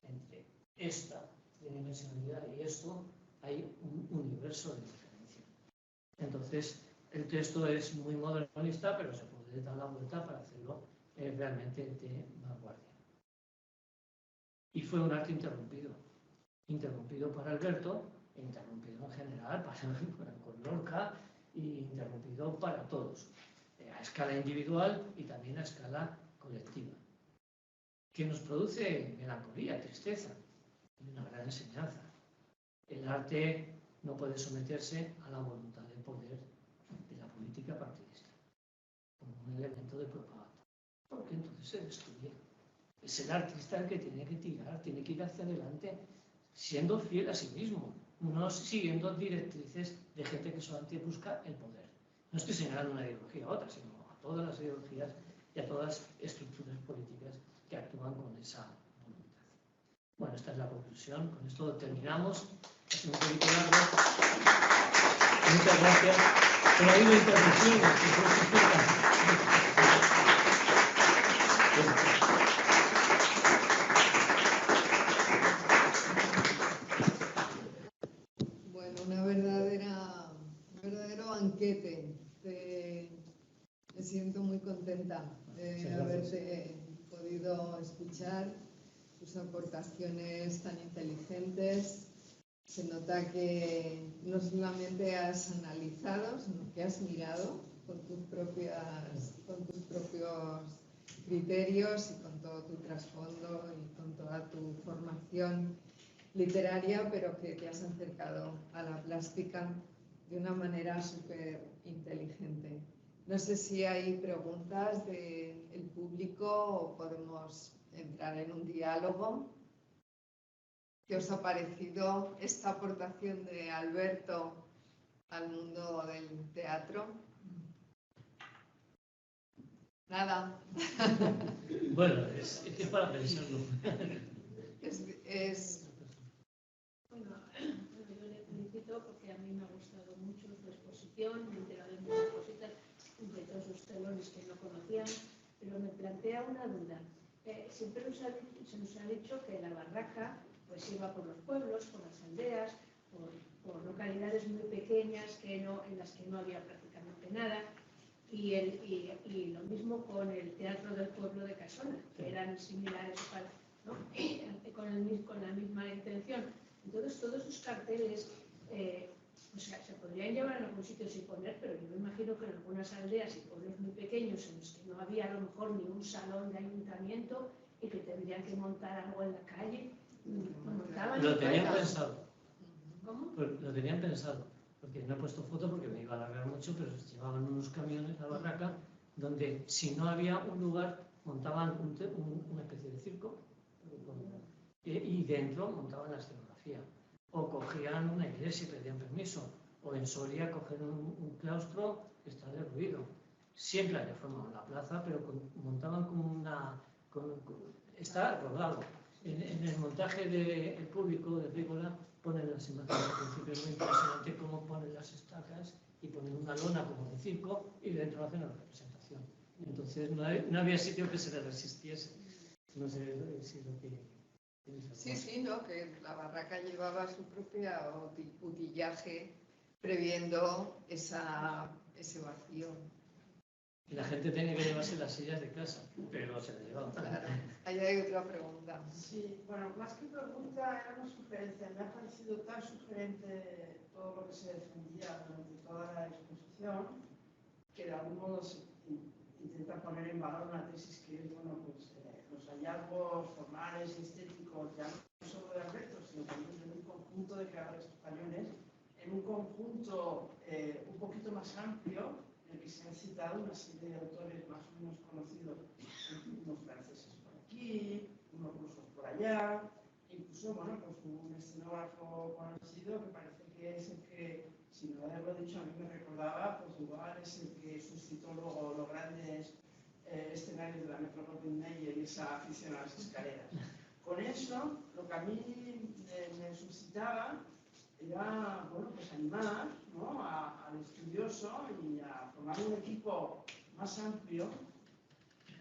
Speaker 3: Entre esta tridimensionalidad y esto hay un universo de diferencia. Entonces, el texto es muy modernista, pero se puede dar la vuelta para hacerlo realmente de vanguardia. Y fue un arte interrumpido para Alberto, e interrumpido en general con Lorca, y interrumpido para todos, a escala individual y también a escala colectiva, que nos produce melancolía, tristeza, y una gran enseñanza. El arte no puede someterse a la voluntad de poder de la política partidista, como un elemento de propaganda, porque entonces se destruye. Es el artista el que tiene que tirar, tiene que ir hacia adelante, siendo fiel a sí mismo, no siguiendo directrices de gente que solamente busca el poder. No estoy señalando una ideología u otra, sino a todas las ideologías y a todas las estructuras políticas que actúan con esa voluntad. Bueno, esta es la conclusión. Con esto terminamos. Es un poquito largo. Muchas gracias. Pero hay una intervención.
Speaker 2: Bueno, un verdadero banquete. Me siento muy contenta de haberte podido escuchar, tus aportaciones tan inteligentes. Se nota que no solamente has analizado, sino que has mirado con tus propios criterios y con todo tu trasfondo y con toda tu formación literaria, pero que te has acercado a la plástica de una manera súper inteligente. No sé si hay preguntas del público o podemos entrar en un diálogo. ¿Qué os ha parecido esta aportación de Alberto al mundo del teatro? Nada.
Speaker 3: Bueno, es para pensarlo.
Speaker 4: Bueno, yo le felicito porque a mí me ha gustado mucho su exposición, me he enterado de muchas cositas, de todos los telones que no conocíamos, pero me plantea una duda. Siempre se nos ha dicho que la barraca poesía iba por los pueblos, por las aldeas, por localidades muy pequeñas en las que no había prácticamente nada. Y lo mismo con el Teatro del Pueblo de Casona, que eran similares, ¿no? con la misma intención. Entonces, todos esos carteles o sea, se podrían llevar en algún sitio sin poner, pero yo me imagino que en algunas aldeas y pueblos muy pequeños en los que no había a lo mejor ni un salón de ayuntamiento y que tendrían que montar algo en la calle, montaban.
Speaker 3: Lo tenían pensado.
Speaker 4: ¿Cómo?
Speaker 3: Pues lo tenían pensado, porque no he puesto foto porque me iba a alargar mucho, pero se llevaban unos camiones a Barraca donde si no había un lugar montaban una especie de circo y dentro montaban la escenografía. O cogían una iglesia y pedían permiso, o en Soria coger un claustro que está derruido. Siempre había formado la plaza, pero montaban como está rodado. En el montaje del público de Rígola ponen las imágenes al principio, es muy impresionante cómo ponen las estacas y ponen una lona como de circo y dentro hacen la representación. Entonces no había sitio que se le resistiese. No sé si lo que...
Speaker 2: Sí, ¿no? Que la Barraca llevaba su propia utillaje previendo ese vacío.
Speaker 3: Y la gente tenía que llevarse las sillas de casa, pero se las llevaban.
Speaker 2: Claro. Ahí hay otra pregunta.
Speaker 5: Sí, bueno, más que pregunta, era una sugerencia. Me ha parecido tan sugerente todo lo que se defendía durante toda la exposición que de algún modo se intenta poner en valor una tesis que es, bueno, pues los hallazgos formales y estéticos, ya no solo de Alberto, sino también de un conjunto de creadores españoles, en un conjunto un poquito más amplio, en el que se han citado una serie de autores más o menos conocidos, unos franceses por aquí, unos rusos por allá, incluso, bueno, pues un escenógrafo conocido que parece que es el que, sin haberlo dicho, a mí me recordaba, pues igual es el que suscitó luego los grandes escenarios de la Metro-Goldwyn-Mayer y esa afición a las escaleras. Con eso, lo que a mí me suscitaba era, bueno, pues animar, ¿no?, al estudioso y a formar un equipo más amplio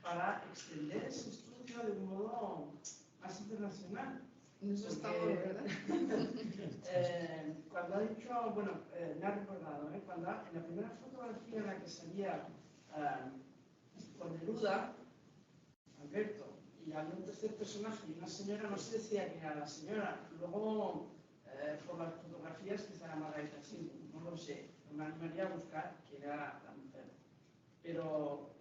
Speaker 5: para extender ese estudio de un modo más internacional.
Speaker 2: Eso está muy, ¿verdad?
Speaker 5: Cuando ha dicho, bueno, me ha recordado, cuando en la primera fotografía en la que salía con Neruda, Alberto, y había un tercer personaje y una señora, no se decía que era la señora. Luego, por las fotografías, quizá era Margarita Silva, no lo sé, me animaría a buscar quién era la mujer. Pero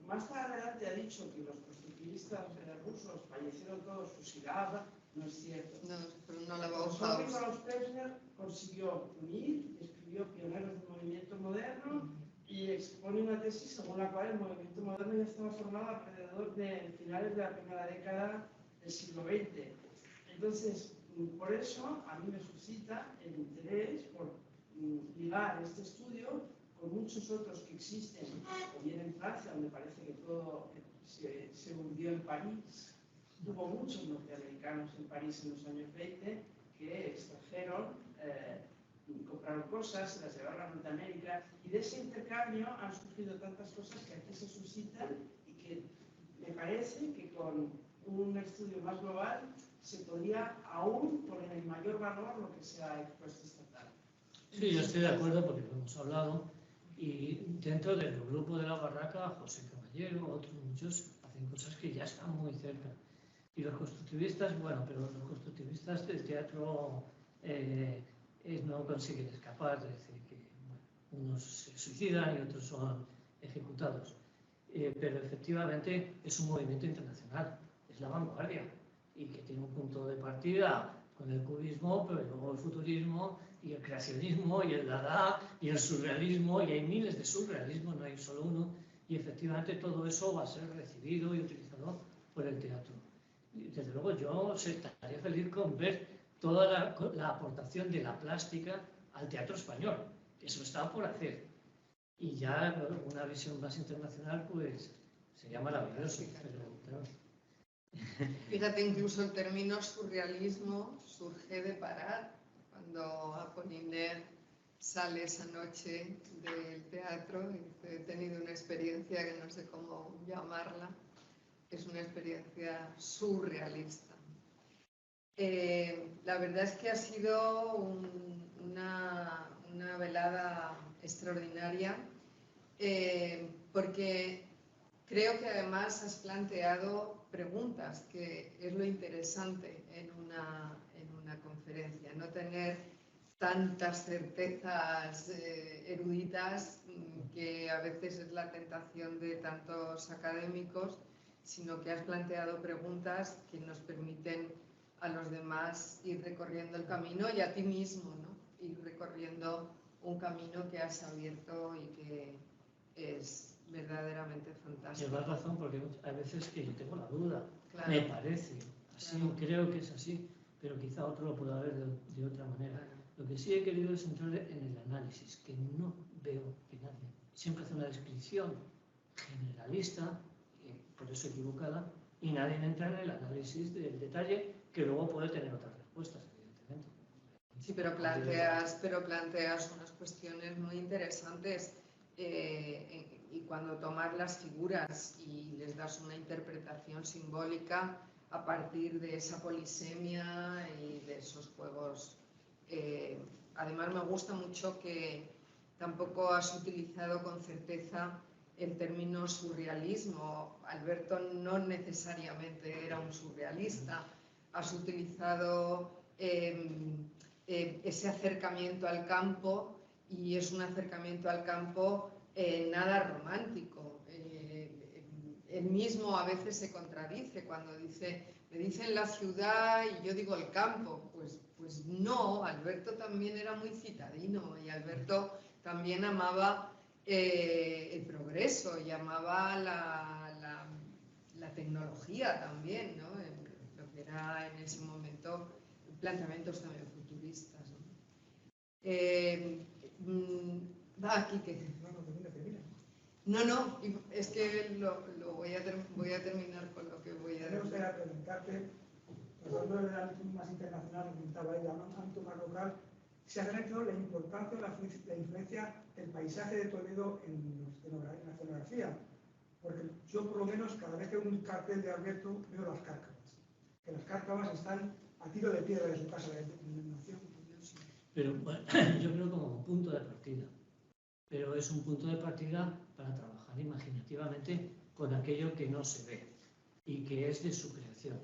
Speaker 5: más adelante ha dicho que los constructivistas rusos fallecieron todos fusilados, no es cierto.
Speaker 2: No, pero no la
Speaker 5: El
Speaker 2: vamos
Speaker 5: profesor
Speaker 2: a
Speaker 5: Nicolás Plessner consiguió unir y escribió Pioneros del Movimiento Moderno y expone una tesis según la cual el movimiento moderno ya estaba formado alrededor de finales de la primera década del siglo XX. Entonces, por eso a mí me suscita el interés por ligar este estudio con muchos otros que existen, o bien en Francia, donde parece que todo se hundió en París. Hubo muchos norteamericanos en París en los años 20 que extrajeron, compraron cosas, se las llevaron a Norteamérica, y de ese intercambio han surgido tantas cosas que aquí se suscitan y que me parece que con un estudio más global se podría aún poner en mayor valor lo que se ha expuesto esta tarde.
Speaker 3: Sí, yo estoy de acuerdo porque lo hemos hablado, y dentro del grupo de la Barraca, José Caballero, otros muchos hacen cosas que ya están muy cerca. Y los constructivistas, bueno, pero los constructivistas del teatro no consiguen escapar, es decir, que bueno, unos se suicidan y otros son ejecutados. Pero efectivamente es un movimiento internacional, es la vanguardia, y que tiene un punto de partida con el cubismo, pero luego el futurismo y el creacionismo y el dada y el surrealismo, y hay miles de surrealismos, no hay solo uno, y efectivamente todo eso va a ser recibido y utilizado por el teatro. Desde luego yo estaría feliz con ver toda la aportación de la plástica al teatro español. Eso está por hacer. Y ya una visión más internacional, pues sería maravilloso. Pero, claro.
Speaker 2: Fíjate, incluso el término surrealismo surge de Parar, cuando Apollinaire sale esa noche del teatro y he tenido una experiencia que no sé cómo llamarla. Es una experiencia surrealista. La verdad es que ha sido una velada extraordinaria, porque creo que además has planteado preguntas, que es lo interesante en una conferencia, no tener tantas certezas eruditas, que a veces es la tentación de tantos académicos, sino que has planteado preguntas que nos permiten a los demás ir recorriendo el camino y a ti mismo, ¿no? Ir recorriendo un camino que has abierto y que es verdaderamente fantástico.
Speaker 3: Llevas razón, porque hay veces que yo tengo la duda,
Speaker 2: Claro.
Speaker 3: me parece así,
Speaker 2: Claro.
Speaker 3: creo que es así, pero quizá otro lo pueda ver de otra manera.
Speaker 2: Claro.
Speaker 3: Lo que sí he querido es entrar en el análisis, que no veo que nadie siempre hace una descripción generalista, por eso equivocada, y nadie entra en el análisis del detalle, que luego puede tener otras respuestas, evidentemente.
Speaker 2: Sí, pero planteas unas cuestiones muy interesantes, y cuando tomas las figuras y les das una interpretación simbólica a partir de esa polisemia y de esos juegos. Además me gusta mucho que tampoco has utilizado con certeza el término surrealismo. Alberto no necesariamente era un surrealista. Has utilizado ese acercamiento al campo, y es un acercamiento al campo nada romántico. Él mismo a veces se contradice cuando dice, me dicen la ciudad y yo digo el campo. Pues no, Alberto también era muy citadino, y Alberto también amaba el progreso y amaba la tecnología también, ¿no? Lo que era en ese momento planteamientos también futuristas, ¿no? Va aquí que... No, es que voy a terminar con lo que voy a decir.
Speaker 6: Me gustaría preguntarte, tratando de ámbito más internacional, comentaba ella, ¿no? Ámbito más local, se ha realizado la importancia, la influencia del paisaje de Toledo en la escenografía. Porque yo, por lo menos, cada vez que veo un cartel de Alberto, veo las cárcavas. Que las cárcavas están a tiro de piedra de su casa de nación.
Speaker 3: Pero bueno, yo creo como punto de partida. Pero es un punto de partida para trabajar imaginativamente con aquello que no se ve y que es de su creación.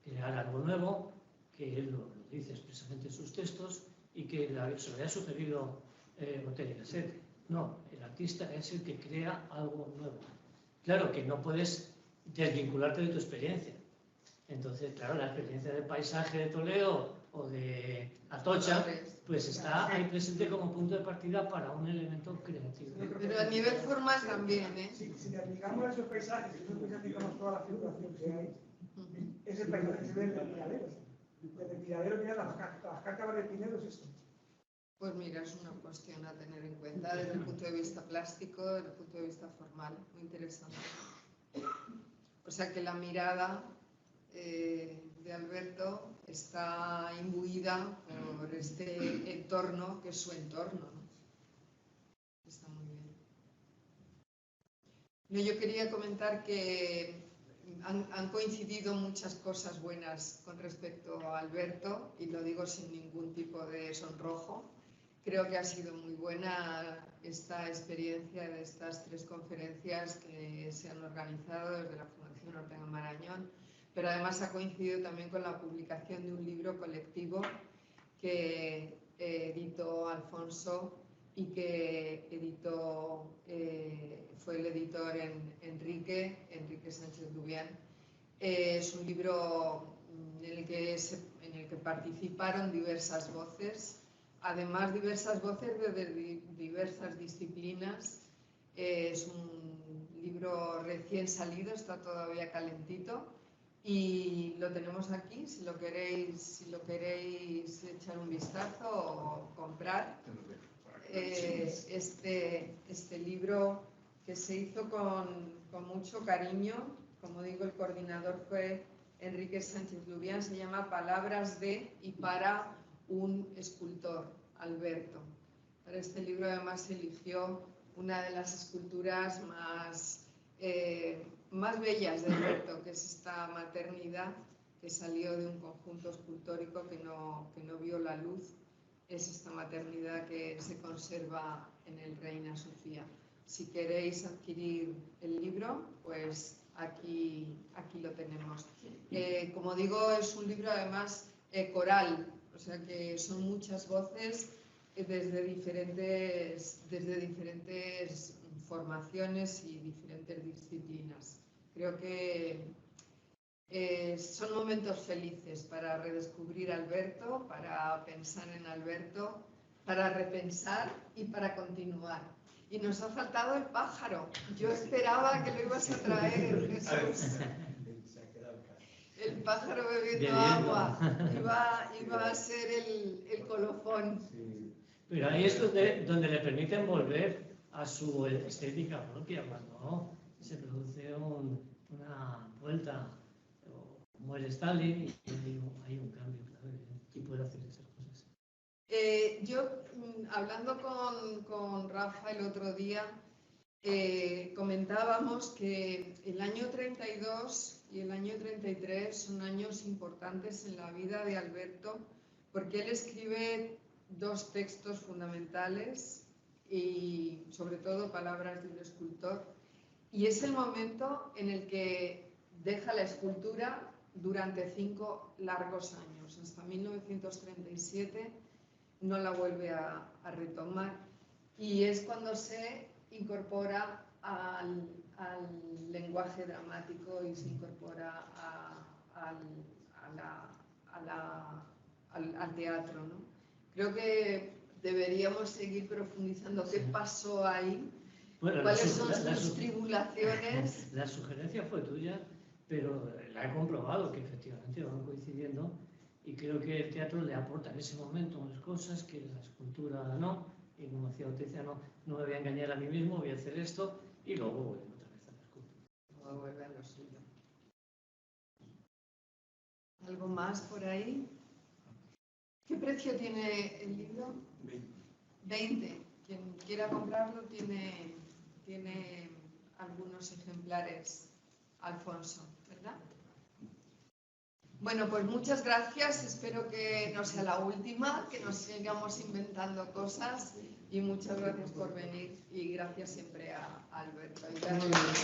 Speaker 3: Crear algo nuevo, que él lo dice expresamente en sus textos, y que se lo había sugerido Botero y Gasset. No, el artista es el que crea algo nuevo. Claro que no puedes desvincularte de tu experiencia. Entonces, claro, la experiencia del paisaje de Toledo o de Atocha, pues está ahí presente como punto de partida para un elemento creativo.
Speaker 2: Pero a nivel formal también, ¿eh?
Speaker 6: Si le aplicamos a esos paisajes, si nosotros aplicamos toda la figuración que hay, ese paisaje que se ve en el Piradero. Desde el Piradero, mira, las cárcavas de Pinedo es esto.
Speaker 2: Pues mira, es una cuestión a tener en cuenta desde el punto de vista plástico, desde el punto de vista formal, muy interesante. O sea que la mirada de Alberto está imbuida por este entorno que es su entorno, ¿no? Está muy bien. No, yo quería comentar que han coincidido muchas cosas buenas con respecto a Alberto, y lo digo sin ningún tipo de sonrojo. Creo que ha sido muy buena esta experiencia de estas 3 conferencias que se han organizado desde la Fundación Ortega Marañón, pero además ha coincidido también con la publicación de un libro colectivo que editó Alfonso y que fue el editor Enrique Sánchez Lubián. Es un libro en el que participaron diversas voces, además diversas voces de diversas disciplinas. Es un libro recién salido, está todavía calentito, y lo tenemos aquí, si lo queréis echar un vistazo o comprar. Este libro, que se hizo con mucho cariño, como digo, el coordinador fue Enrique Sánchez Lubián, se llama Palabras de y para un escultor, Alberto. Para este libro además se eligió una de las esculturas más bellas de Alberto, que es esta maternidad que salió de un conjunto escultórico que no vio la luz, es esta maternidad que se conserva en el Reina Sofía. Si queréis adquirir el libro, pues aquí lo tenemos. Como digo, es un libro además coral, o sea que son muchas voces desde diferentes formaciones y diferentes disciplinas. Creo que son momentos felices para redescubrir a Alberto, para pensar en Alberto, para repensar y para continuar. Y nos ha faltado el pájaro. Yo esperaba que lo ibas a traer, Jesús. El pájaro bebiendo agua iba a ser el colofón.
Speaker 3: Pero ahí es donde le permiten volver a su estética propia, cuando se produce una vuelta, como el Stalin, y hay un cambio, claro, y puede hacer esas cosas.
Speaker 2: Yo, hablando con Rafa el otro día, comentábamos que el año 32 y el año 33 son años importantes en la vida de Alberto, porque él escribe dos textos fundamentales y sobre todo palabras de un escultor, y es el momento en el que deja la escultura durante 5 largos años, hasta 1937 no la vuelve a retomar, y es cuando se incorpora al lenguaje dramático y se incorpora al teatro, ¿no? Creo que deberíamos seguir profundizando qué pasó ahí, cuáles son sus tribulaciones.
Speaker 3: La sugerencia fue tuya, pero la he comprobado que efectivamente van coincidiendo, y creo que el teatro le aporta en ese momento unas cosas que la escultura no, y como decía Otecia, no me voy a engañar a mí mismo, voy a hacer esto, y luego vuelve otra vez a la escultura.
Speaker 2: Luego vuelve a lo suyo. ¿Algo más por ahí? ¿Qué precio tiene el libro? 20. Quien quiera comprarlo tiene algunos ejemplares, Alfonso, ¿verdad? Bueno, pues muchas gracias. Espero que no sea la última, que nos sigamos inventando cosas, y muchas gracias por venir, y gracias siempre a Alberto. Y gracias.